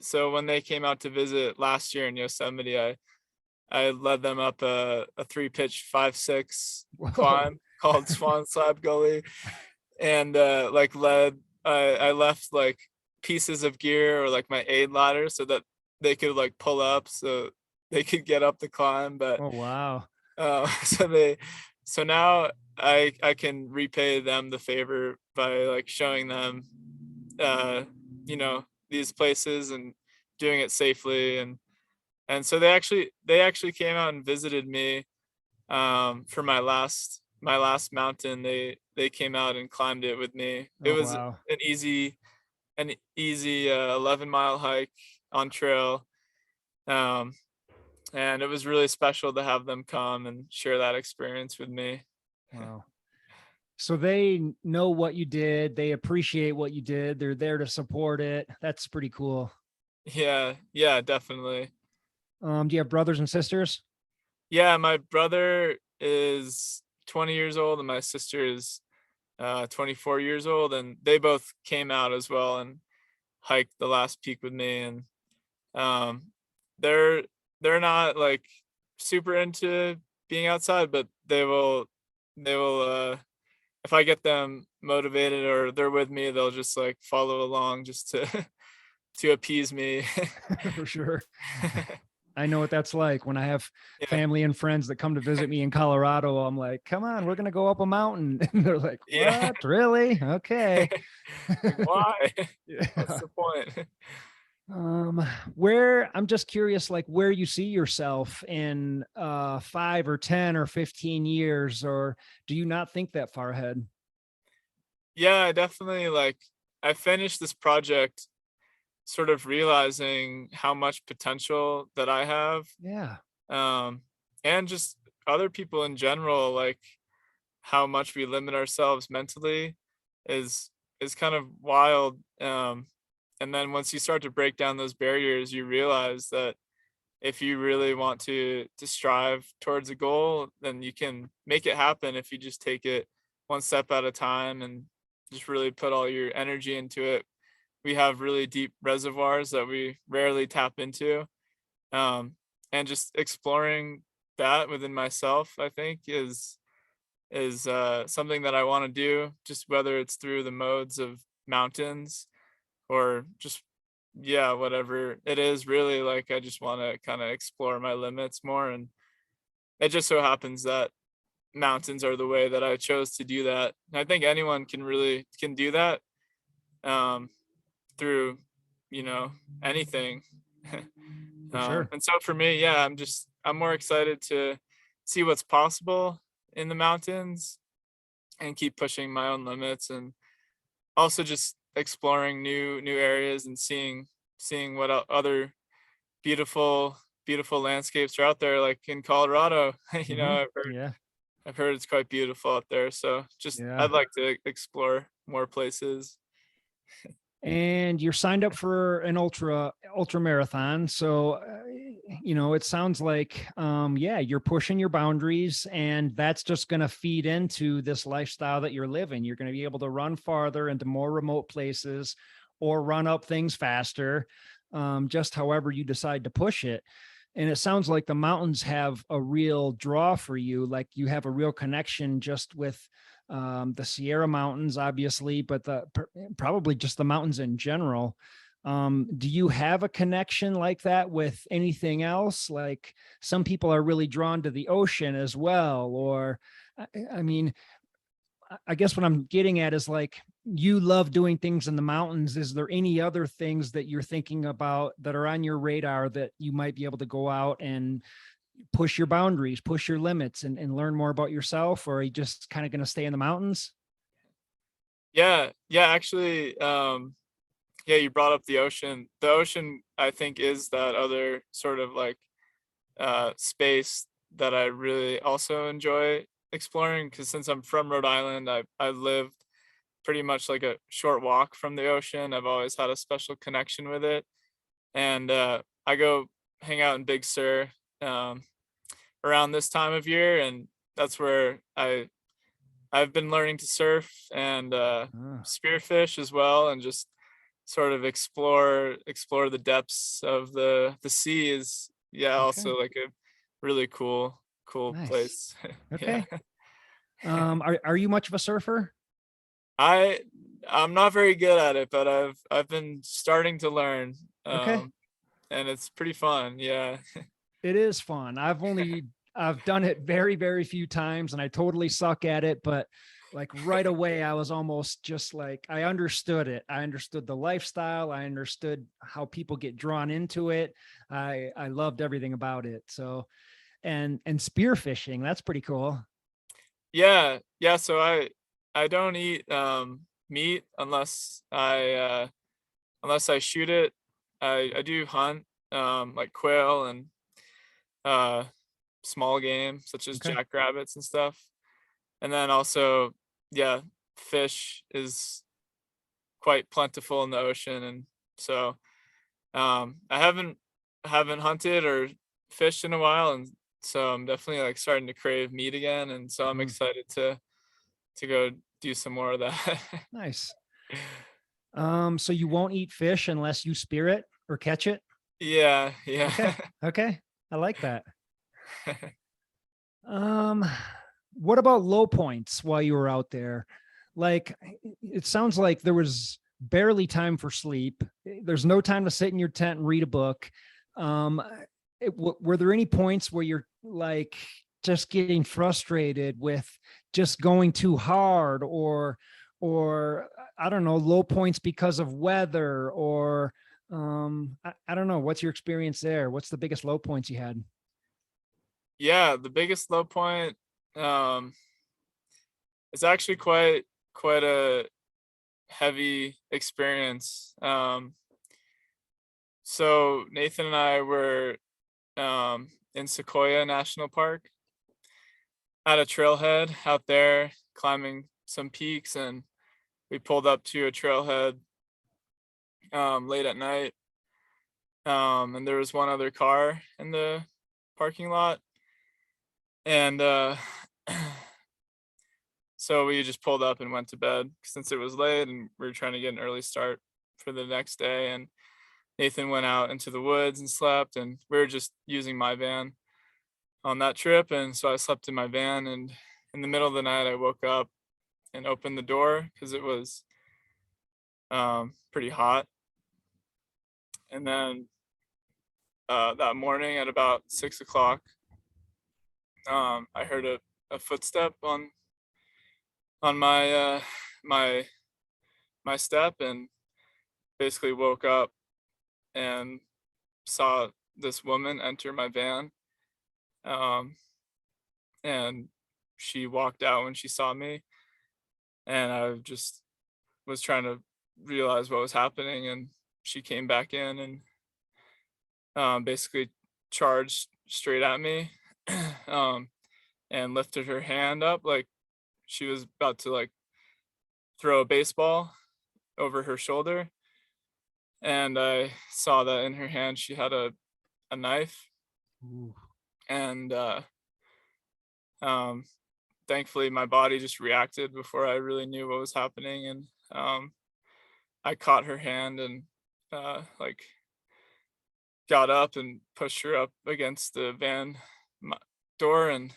So when they came out to visit last year in Yosemite, I led them up a 3-pitch 5-6 Whoa. climb called Swan Slab Gully, and, like, I left, like, pieces of gear or, like, my aid ladder so that they could, like, pull up so they could get up the climb, but, Oh, wow. so they so now I can repay them the favor by, like, showing them, uh, these places and doing it safely, and so they actually came out and visited me, for my last mountain. They came out and climbed it with me. It Oh, was wow. an easy 11-mile hike on trail, um, and it was really special to have them come and share that experience with me. Wow. So they know what you did. They appreciate what you did. They're there to support it. That's pretty cool. Yeah, definitely. Do you have brothers and sisters? Yeah, my brother is 20 years old and my sister is 24 years old, and they both came out as well and hiked the last peak with me. And um, they're they're not like super into being outside, but they will if I get them motivated or they're with me, they'll just like follow along just to to appease me. For sure. I know what that's like when I have Yeah, family and friends that come to visit me in Colorado. I'm like, come on, we're going to go up a mountain. And they're like, yeah. what? Really? Okay. Like, why? What's Yeah. the point? Um, where I'm just curious, like where you see yourself in 5 or 10 or 15 years, or do you not think that far ahead? Yeah, I definitely like I finished this project sort of realizing how much potential that I have, Yeah, um, and just other people in general, like how much we limit ourselves mentally is is kind of wild. And then once you start to break down those barriers, you realize that if you really want to strive towards a goal, then you can make it happen if you just take it one step at a time and just really put all your energy into it. We have really deep reservoirs that we rarely tap into. Um, and just exploring that within myself, I think is something that I want to do, just whether it's through the modes of mountains or just yeah, whatever it is really like I just want to kind of explore my limits more, and it just so happens that mountains are the way that I chose to do that. And I think anyone can do that um through, you know, anything. for sure. And so for me, yeah, I'm more excited to see what's possible in the mountains and keep pushing my own limits, and also just exploring new areas and seeing what other beautiful landscapes are out there, like in Colorado. You know, Hmm. Yeah. I've heard it's quite beautiful out there. So just Yeah. I'd like to explore more places. And you're signed up for an ultra marathon, so it sounds like yeah, you're pushing your boundaries, and that's just going to feed into this lifestyle that you're living. You're going to be able to run farther into more remote places or run up things faster, just however you decide to push it. And it sounds like the mountains have a real draw for you, like you have a real connection just with the Sierra Mountains, obviously, but probably just the mountains in general. Do you have a connection like that with anything else? Like some people are really drawn to the ocean as well, or I mean, I guess what I'm getting at is like you love doing things in the mountains. Is there any other things that you're thinking about that are on your radar that you might be able to go out and push your boundaries, push your limits, and learn more about yourself? Or are you just kind of going to stay in the mountains? Yeah, actually, yeah, you brought up the ocean. The ocean, I think, is that other sort of like space that I really also enjoy exploring. Because since I'm from Rhode Island, I lived pretty much like a short walk from the ocean. I've always had a special connection with it, and I go hang out in Big Sur. Um, around this time of year, and that's where I've been learning to surf and Ah, spearfish as well, and just sort of explore the depths of the sea is, yeah, okay, also like a really cool nice. place. Yeah. Okay. Are you much of a surfer? I I'm not very good at it, but I've been starting to learn, Okay. um, and it's pretty fun. Yeah. It is fun. I've done it very, very few times and I totally suck at it, but like right away I was almost just like I understood it. I understood the lifestyle. I understood how people get drawn into it. I loved everything about it. So and spearfishing, that's pretty cool. Yeah, yeah, so I don't eat, meat unless I shoot it. I do hunt, like quail and, uh, small game such as Okay. jackrabbits and stuff. And then also, yeah, fish is quite plentiful in the ocean, and so, I haven't hunted or fished in a while, and so I'm definitely, like, starting to crave meat again, and so I'm Mm, excited to go do some more of that. nice. So you won't eat fish unless you spear it or catch it? Yeah, yeah. Okay. Okay. I like that. Um, what about low points while you were out there? Like, it sounds like there was barely time for sleep. There's no time to sit in your tent and read a book. Um, were there any points where you're like just getting frustrated with just going too hard, or I don't know, low points because of weather, or I don't know. What's your experience there? What's the biggest low points you had? Yeah, the biggest low point, um, is actually quite a heavy experience. So Nathan and I were, in Sequoia National Park at a trailhead out there climbing some peaks, and we pulled up to a trailhead, late at night, and there was one other car in the parking lot, and, so we just pulled up and went to bed since it was late and we were trying to get an early start for the next day. And Nathan went out into the woods and slept, and we were just using my van on that trip. And so I slept in my van, and in the middle of the night, I woke up and opened the door because it was, pretty hot. And then that morning at about 6 o'clock, I heard a footstep on my my step, and basically woke up and saw this woman enter my van, um, and she walked out when she saw me, and I just was trying to realize what was happening, and she came back in and, basically charged straight at me, um, and lifted her hand up like she was about to, like, throw a baseball over her shoulder, and I saw that in her hand she had a knife, Ooh. and, um thankfully my body just reacted before I really knew what was happening, and I caught her hand and like got up and pushed her up against the van door and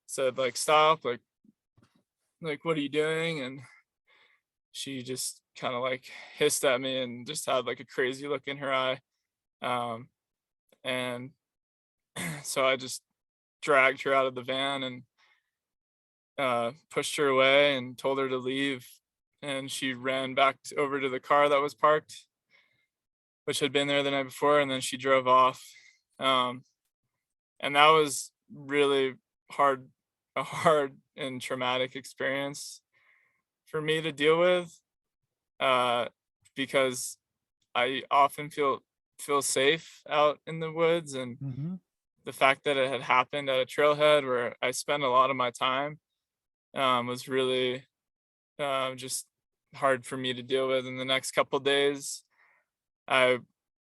said like stop, like what are you doing? And she just kind of like hissed at me and just had like a crazy look in her eye, um and so I just dragged her out of the van and pushed her away and told her to leave, and she ran back over to the car that was parked, which had been there the night before, and then she drove off. Um, and that was really hard, a hard and traumatic experience for me to deal with, uh, because I often feel safe out in the woods, and Mhm. the fact that it had happened at a trailhead where I spend a lot of my time, was really, just hard for me to deal with. In the next couple days, I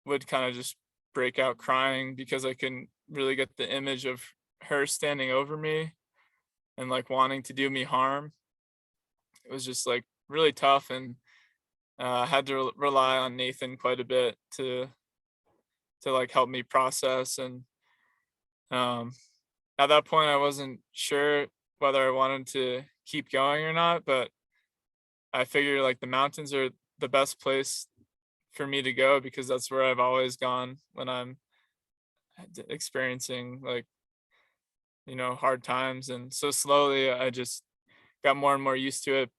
would kind of just break out crying because I couldn't really get the image of her standing over me and like wanting to do me harm. It was just like really tough, and I had to rely on Nathan quite a bit to like help me process. And um, at that point, I wasn't sure whether I wanted to keep going or not, but I figured like the mountains are the best place for me to go because that's where I've always gone when I'm experiencing like, hard times. And so slowly I just got more and more used to it.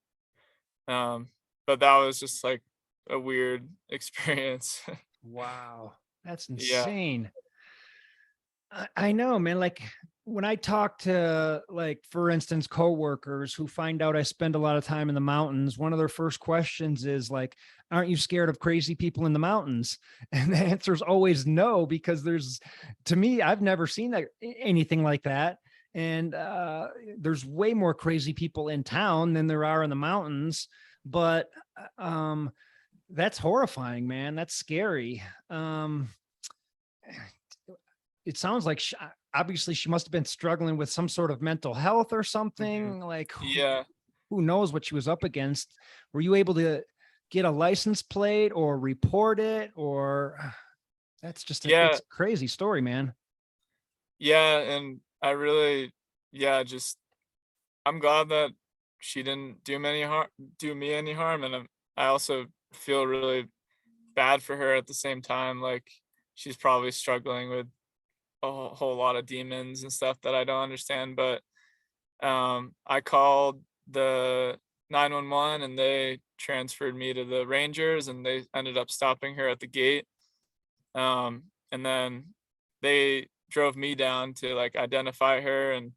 Um, but that was just like a weird experience. Wow, that's Yeah. insane. I know, man. Like when I talk to, like, for instance, coworkers who find out I spend a lot of time in the mountains, one of their first questions is like, "Aren't you scared of crazy people in the mountains?" And the answer is always no, because to me, I've never seen anything like that. And there's way more crazy people in town than there are in the mountains. But um, that's horrifying, man. That's scary. It sounds like obviously she must have been struggling with some sort of mental health or Mhm. something. Like Yeah. who knows what she was up against? Were you able to get a license plate or report it? Or that's just Yeah. it's a crazy story, man. Yeah. And I really, yeah, just I'm glad that she didn't do me any harm. And I also feel really bad for her at the same time. Like she's probably struggling with a whole lot of demons and stuff that I don't understand. But I called the 911 and they transferred me to the Rangers, and they ended up stopping her at the gate. And then they drove me down to like identify her, and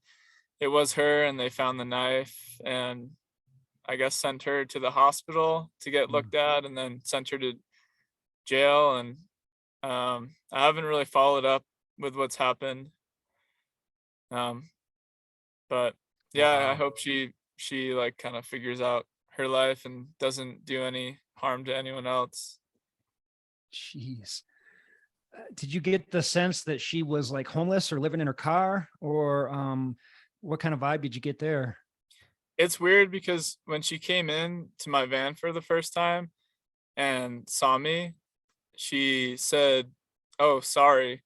it was her, and they found the knife and I guess sent her to the hospital to get Mm. looked at, and then sent her to jail. And I haven't really followed up with what's happened. Um, but yeah, I Wow. hope she like kind of figures out her life and doesn't do any harm to anyone else. Jeez. Did you get the sense that she was like homeless or living in her car, or what kind of vibe did you get there? It's weird because when she came in to my van for the first time and saw me, she said, "Oh, sorry,"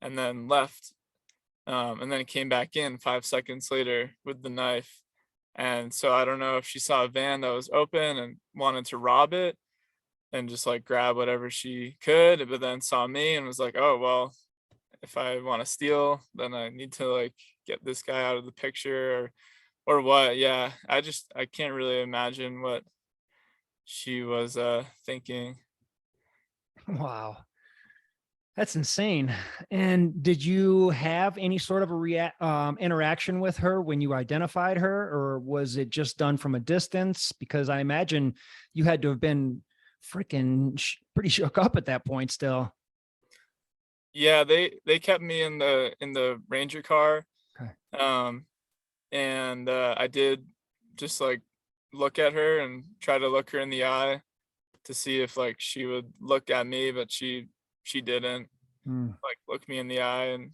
and then left. And then came back in 5 seconds later with the knife. And so I don't know if she saw a van that was open and wanted to rob it and just like grab whatever she could, but then saw me and was like, "Oh, well, if I want to steal, then I need to like get this guy out of the picture or what." Yeah, I can't really imagine what she was thinking. Wow. That's insane. And did you have any sort of a interaction with her when you identified her, or was it just done from a distance? Because I imagine you had to have been freaking pretty shook up at that point still. Yeah, they kept me in the Ranger car. Okay. Um and I did just like look at her and try to look her in the eye to see if like she would look at me, but she didn't Hmm. like look me in the eye. And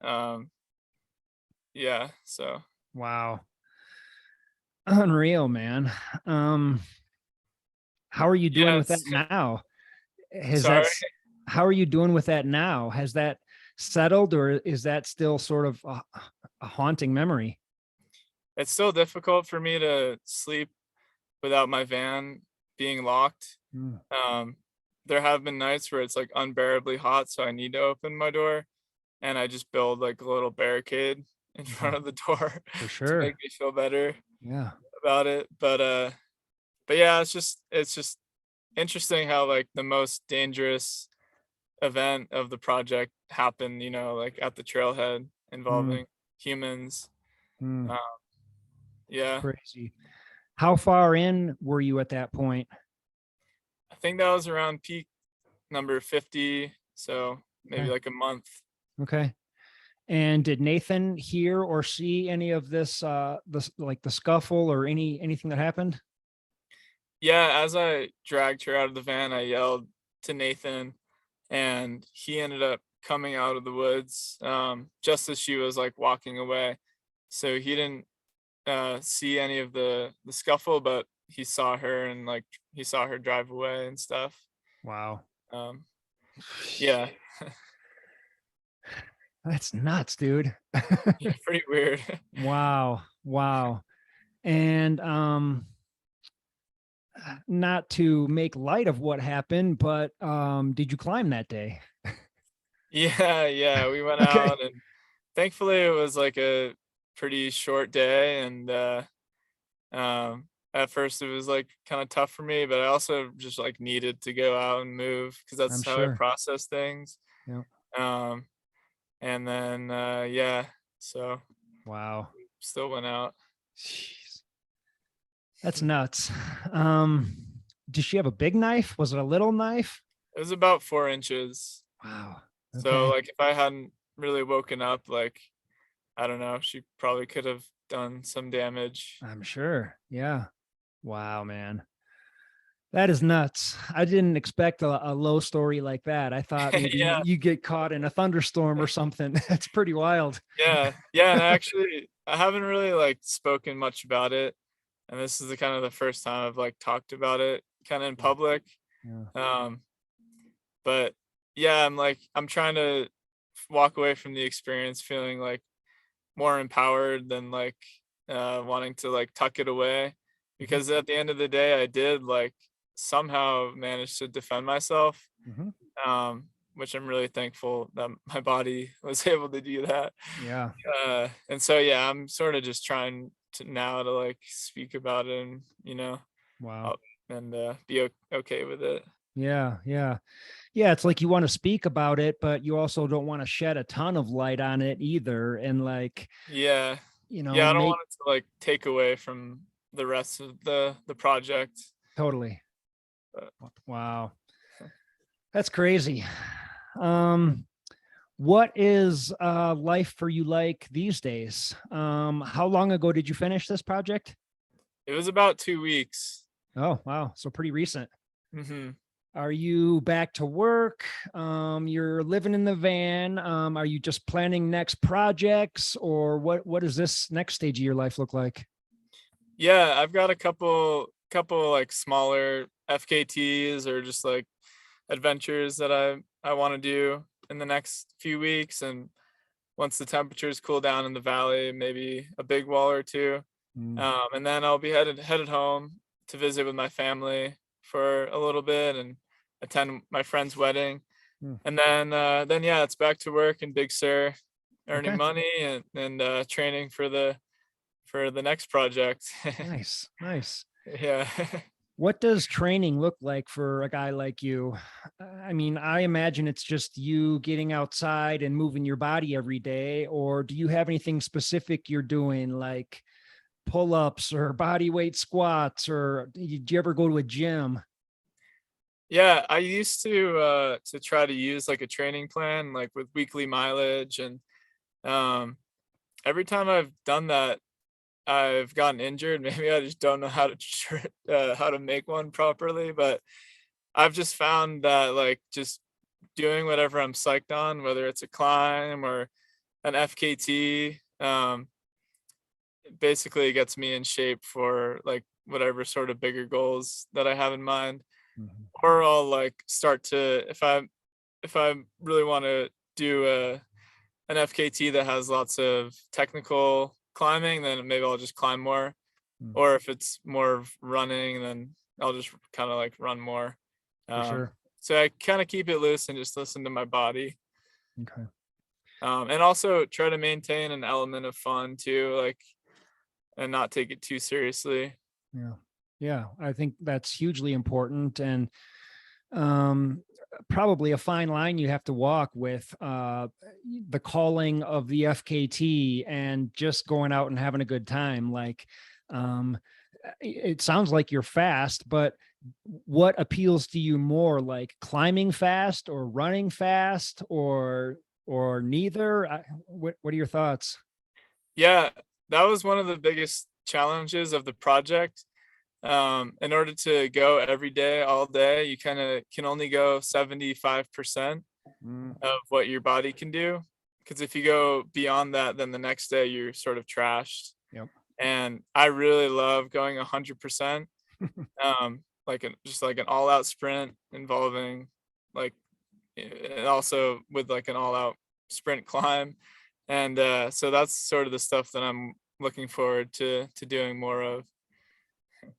um yeah, so Wow. Unreal, man. Um, how are you doing yeah, with that it's now? Has that, sorry. s- how are you doing with that now? Has that settled, or is that still sort of a haunting memory? It's still difficult for me to sleep without my van being locked. Hmm. Um there have been nights where it's like unbearably hot, so I need to open my door, and I just build like a little barricade in front Okay. of the door For to make sure. me feel better Yeah. about it. But yeah, it's just interesting how like the most dangerous event of the project happened, like at the trailhead Hmm. involving humans. Hmm. Uh, yeah, Crazy. How far in were you at that point? I think that was around peak number 50, so maybe Okay. like a month. Okay. And did Nathan hear or see any of this, like the scuffle or anything that happened? Yeah, as I dragged her out of the van, I yelled to Nathan, and he ended up coming out of the woods, just as she was like walking away. So he didn't see any of the scuffle, but he saw her and like he saw her drive away and stuff. Wow. Um, yeah, That's nuts, dude. yeah, pretty weird. Wow. Wow. And not to make light of what happened, but did you climb that day? Yeah, yeah, we went Okay. out and thankfully it was like a pretty short day and at first it was like kind of tough for me, but I also just like needed to go out and move because I'm that's how I sure. process things. Yeah. Um, and then yeah, so Wow. still went out. Jeez. That's nuts. Um, did she have a big knife? Was it a little knife? It was about 4 inches. Wow. So Okay. like if I hadn't really woken up, like I don't know, she probably could have done some damage. I'm sure. Yeah. Wow, man. That is nuts. I didn't expect a low story like that. I thought maybe Yeah, you get caught in a thunderstorm or something. That's pretty wild. yeah, yeah. And I haven't really like spoken much about it, and this is the kind of the first time I've like talked about it kind of in public. Yeah. Um, but yeah, I'm trying to walk away from the experience feeling like more empowered than like wanting to like tuck it away, Mhm. because at the end of the day, I did like somehow manage to defend myself, Mhm. which I'm really thankful that my body was able to do that. Yeah. And so yeah, I'm sort of just trying to now to like speak about it and Wow. uh, and be okay with it. Yeah. Yeah. Yeah. It's like you want to speak about it, but you also don't want to shed a ton of light on it either. And like, Yeah, yeah, I don't make want it to like take away from the rest of the project. totally. But Wow. That's crazy. Um, what is life for you like these days? How long ago did you finish this project? it was about 2 weeks. Oh, wow. So pretty recent. Hmm. Are you back to work? You're living in the van. Are you just planning next projects, or what does this next stage of your life look like? Yeah, I've got a couple like smaller FKTs or just like adventures that I want to do in the next few weeks, and once the temperatures cool down in the valley, maybe a big wall or two. Mm, And then I'll be headed home to visit with my family for a little bit and attend my friend's wedding. mm. And then yeah, it's back to work in Big Sur, earning Okay. money and training for the next project. Nice. Nice. Yeah. What does training look like for a guy like you? I mean, I imagine it's just you getting outside and moving your body every day, or do you have anything specific you're doing like pull-ups or body weight squats, or did you ever go to a gym? Yeah, I used to try to use like a training plan like with weekly mileage and um every time I've done that I've gotten injured. Maybe I just don't know how to how to make one properly, but I've just found that like just doing whatever I'm psyched on, whether it's a climb or an FKT, basically it gets me in shape for like whatever sort of bigger goals that I have in mind. Mhm. Or I'll like start to if I really want to do an FKT that has lots of technical climbing, then maybe I'll just climb more. Mm, Or if it's more of running, then I'll just kind of like run more. for Um, sure. so I kind of keep it loose and just listen to my body. Okay. And also try to maintain an element of fun too, like and not take it too seriously. Yeah. Yeah. I think that's hugely important. And um, probably a fine line you have to walk with the calling of the FKT and just going out and having a good time. Like, um, it sounds like you're fast, but what appeals to you more, like climbing fast or running fast or neither? What are your thoughts? Yeah, that was one of the biggest challenges of the project. In order to go every day, all day, you kind of can only go 75%. Mm, of what your body can do. Because if you go beyond that, then the next day you're sort of trashed. yep. And I really love going 100%, like just like an all out sprint involving like, and also with like an all out sprint climb. And so that's sort of the stuff that I'm looking forward to doing more of.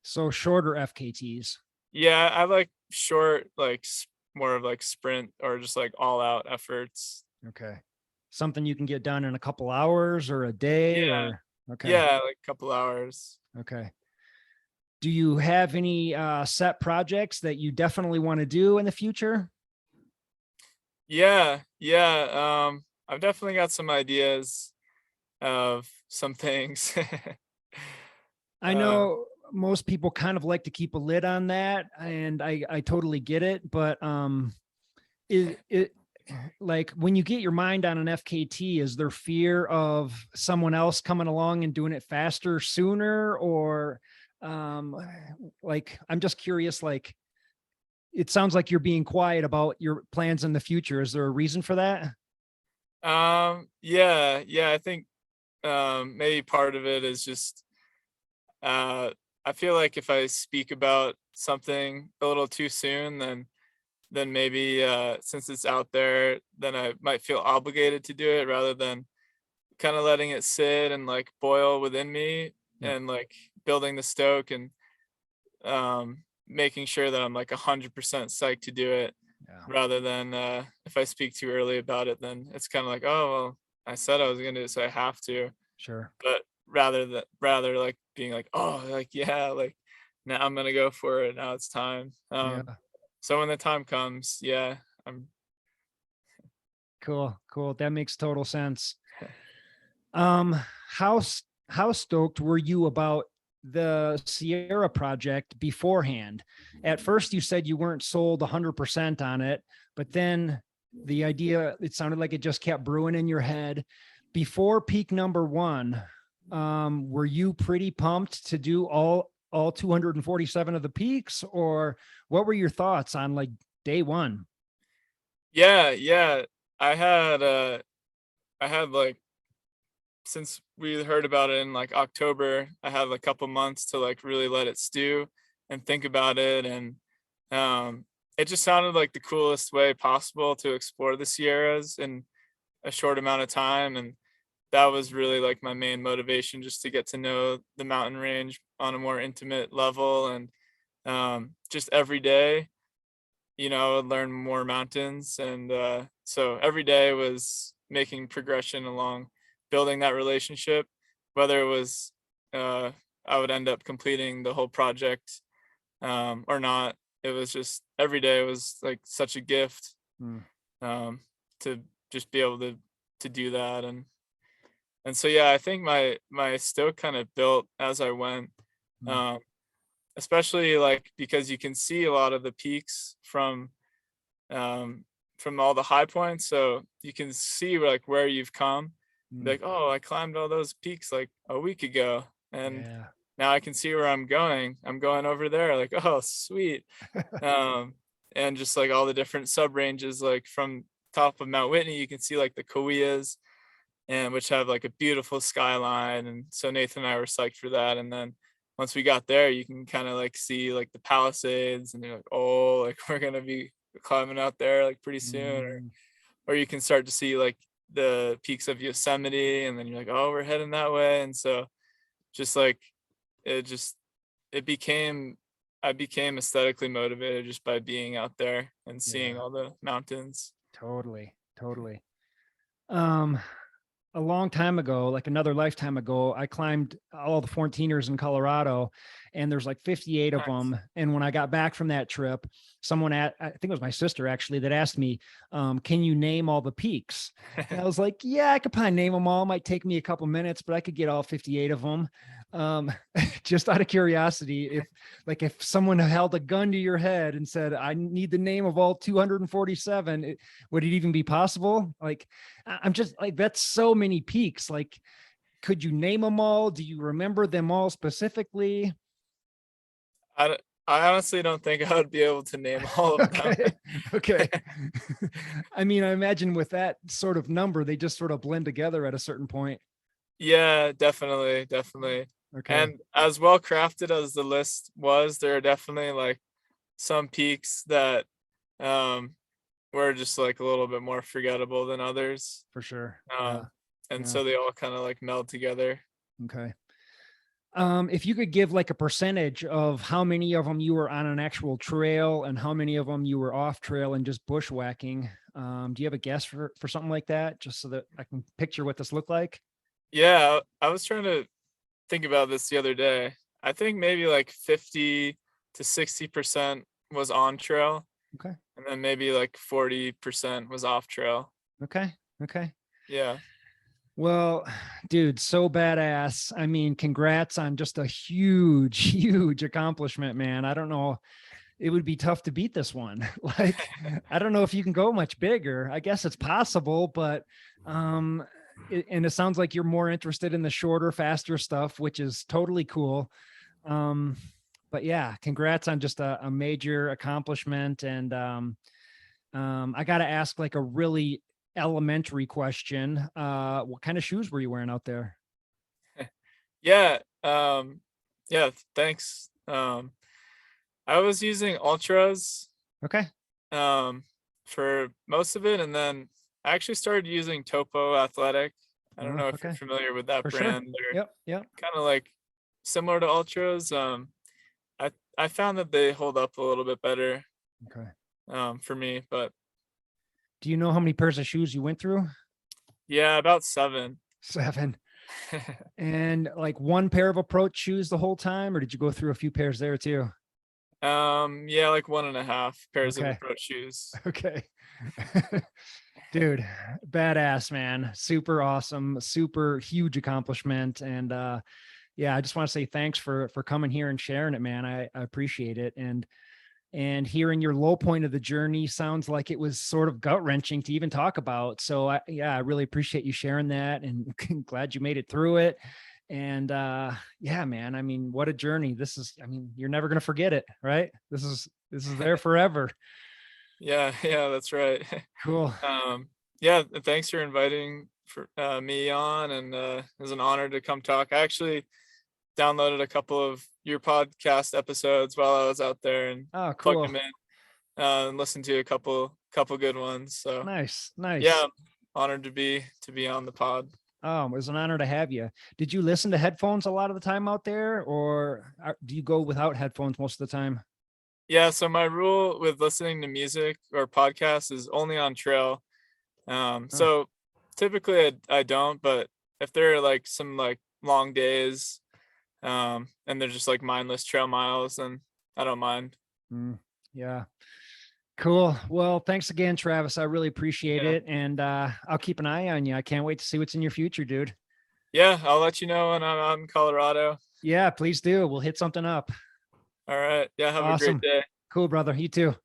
So shorter FKTs. Yeah, I like short, like more of like sprint or just like all out efforts. Okay. Something you can get done in a couple hours or a day Yeah, or okay. yeah, like a couple hours. Okay. Do you have any set projects that you definitely want to do in the future? Yeah, yeah. I've definitely got some ideas of some things. I uh, know most people kind of like to keep a lid on that, and I totally get it, but it like when you get your mind on an FKT, is there fear of someone else coming along and doing it faster sooner, or um like I'm just curious, like it sounds like you're being quiet about your plans in the future. Is there a reason for that? yeah, yeah. I think maybe part of it is just uh, I feel like if I speak about something a little too soon, then maybe since it's out there, then I might feel obligated to do it rather than kind of letting it sit and like boil within me Yep. and like building the stoke and making sure that I'm like 100% psyched to do it Yeah. rather than if I speak too early about it, then it's kind of like, oh, well, I said I was going to do it, so I have to. Sure. But rather like being like, oh, like, yeah, like now I'm going to go for it. Now it's time. Yeah. So when the time comes, yeah, I'm, Cool. Cool. That makes total sense. Um, how how stoked were you about the Sierra project beforehand? At first, you said you weren't sold 100% on it, but then the idea, it sounded like it just kept brewing in your head. Before peak number one, were you pretty pumped to do all 247 of the peaks, or what were your thoughts on like day one? yeah, yeah. I had, I had like, since we heard about it in like October, I had a couple months to like really let it stew and think about it. And um, it just sounded like the coolest way possible to explore the Sierras in a short amount of time. And that was really like my main motivation, just to get to know the mountain range on a more intimate level. And just every day, I would learn more mountains. And so every day was making progression along building that relationship, whether it was uh, I would end up completing the whole project or not. It was just every day was like such a gift Hmm. um, to just be able to do that. And so yeah, I think my stoke kind of built as I went, Hmm. um, especially like because you can see a lot of the peaks um, from all the high points, so you can see like where you've come. Be Hmm. like, oh, I climbed all those peaks like a week ago, and Yeah. now I can see where I'm going. I'm going over there. Like, oh, sweet. Um, and just like all the different sub ranges, like from top of Mount Whitney, you can see like the Kauias, and which have like a beautiful skyline. And so Nathan and I were psyched for that. And then once we got there, you can kind of like see like the Palisades, and you're like, oh, like we're gonna be climbing out there like pretty soon. Mm, Or you can start to see like the peaks of Yosemite, and then you're like, oh, we're heading that way. And so just like it just it became I became aesthetically motivated just by being out there and seeing yeah, all the mountains. totally. Totally. Um, a long time ago, like another lifetime ago, I climbed all the 14ers in Colorado, and there's like 58 of Nice. them. And when I got back from that trip, I think it was my sister actually, that asked me, can you name all the peaks? And I was like, yeah, I could probably name them all. It might take me a couple minutes, but I could get all 58 of them. Um, just out of curiosity, if someone held a gun to your head and said, I need the name of all 247, would it even be possible? Like, I'm just like, that's so many peaks. Like, could you name them all? Do you remember them all specifically? I honestly don't think I would be able to name all of them. Okay. Okay. I mean, I imagine with that sort of number, they just sort of blend together at a certain point. Yeah, definitely, definitely. Okay. And as well crafted as the list was, there are definitely like some peaks that um were just like a little bit more forgettable than others. For sure. Yeah. Um and Yeah. so they all kind of like meld together. Okay. If you could give like a percentage of how many of them you were on an actual trail and how many of them you were off trail and just bushwhacking, do you have a guess for something like that, just so that I can picture what this looked like? Yeah, I was trying to think about this the other day. I think maybe like 50 to 60% was on trail, Okay. and then maybe like 40% was off trail. Okay. Okay. Yeah. Well, dude, so badass. I mean, congrats on just a huge, huge accomplishment, man. I don't know. It would be tough to beat this one. Like, I don't know if you can go much bigger. I guess it's possible, but and it sounds like you're more interested in the shorter, faster stuff, which is totally cool. Um, but yeah, congrats on just a major accomplishment. And I got to ask like a really elementary question. What kind of shoes were you wearing out there? Yeah. Yeah, thanks. I was using ultras Okay. um for most of it, and then I actually started using Topo Athletic. I don't know if you're Okay. familiar with that For sure. brand. They're Yep. Yep. kind of like similar to ultras. I found that they hold up a little bit better Okay. for me, but Do you know how many pairs of shoes you went through? yeah, about 7. 7. And like one pair of approach shoes the whole time, or did you go through a few pairs there too? Yeah, like 1.5 pairs of Okay. approach shoes. Okay. Dude, badass, man. Super awesome, super huge accomplishment. And yeah, I just want to say thanks for coming here and sharing it, man. I appreciate it. And hearing your low point of the journey sounds like it was sort of gut wrenching to even talk about. So yeah, I really appreciate you sharing that, and glad you made it through it. And yeah, man, I mean, what a journey. This is, I mean, you're never going to forget it, right? This is there forever. Yeah, yeah, that's right. Cool. Yeah, thanks for inviting me on, and it was an honor to come talk. I actually downloaded a couple of your podcast episodes while I was out there and Oh, plugged cool. them in and listened to a couple good ones. So Nice. yeah, Nice. I'm honored to be on the pod. Oh, it was an honor to have you. Did you listen to headphones a lot of the time out there, or do you go without headphones most of the time? Yeah, so my rule with listening to music or podcasts is only on trail. Oh, So typically I don't, but if there are like some like long days, and they're just like mindless trail miles, then I don't mind. yeah. Cool. Well, thanks again, Travis. I really appreciate Yeah. it. And I'll keep an eye on you. I can't wait to see what's in your future, dude. Yeah, I'll let you know when I'm out in Colorado. Yeah, please do. We'll hit something up. All right. Yeah, have a great Awesome. day. Cool, brother. You too.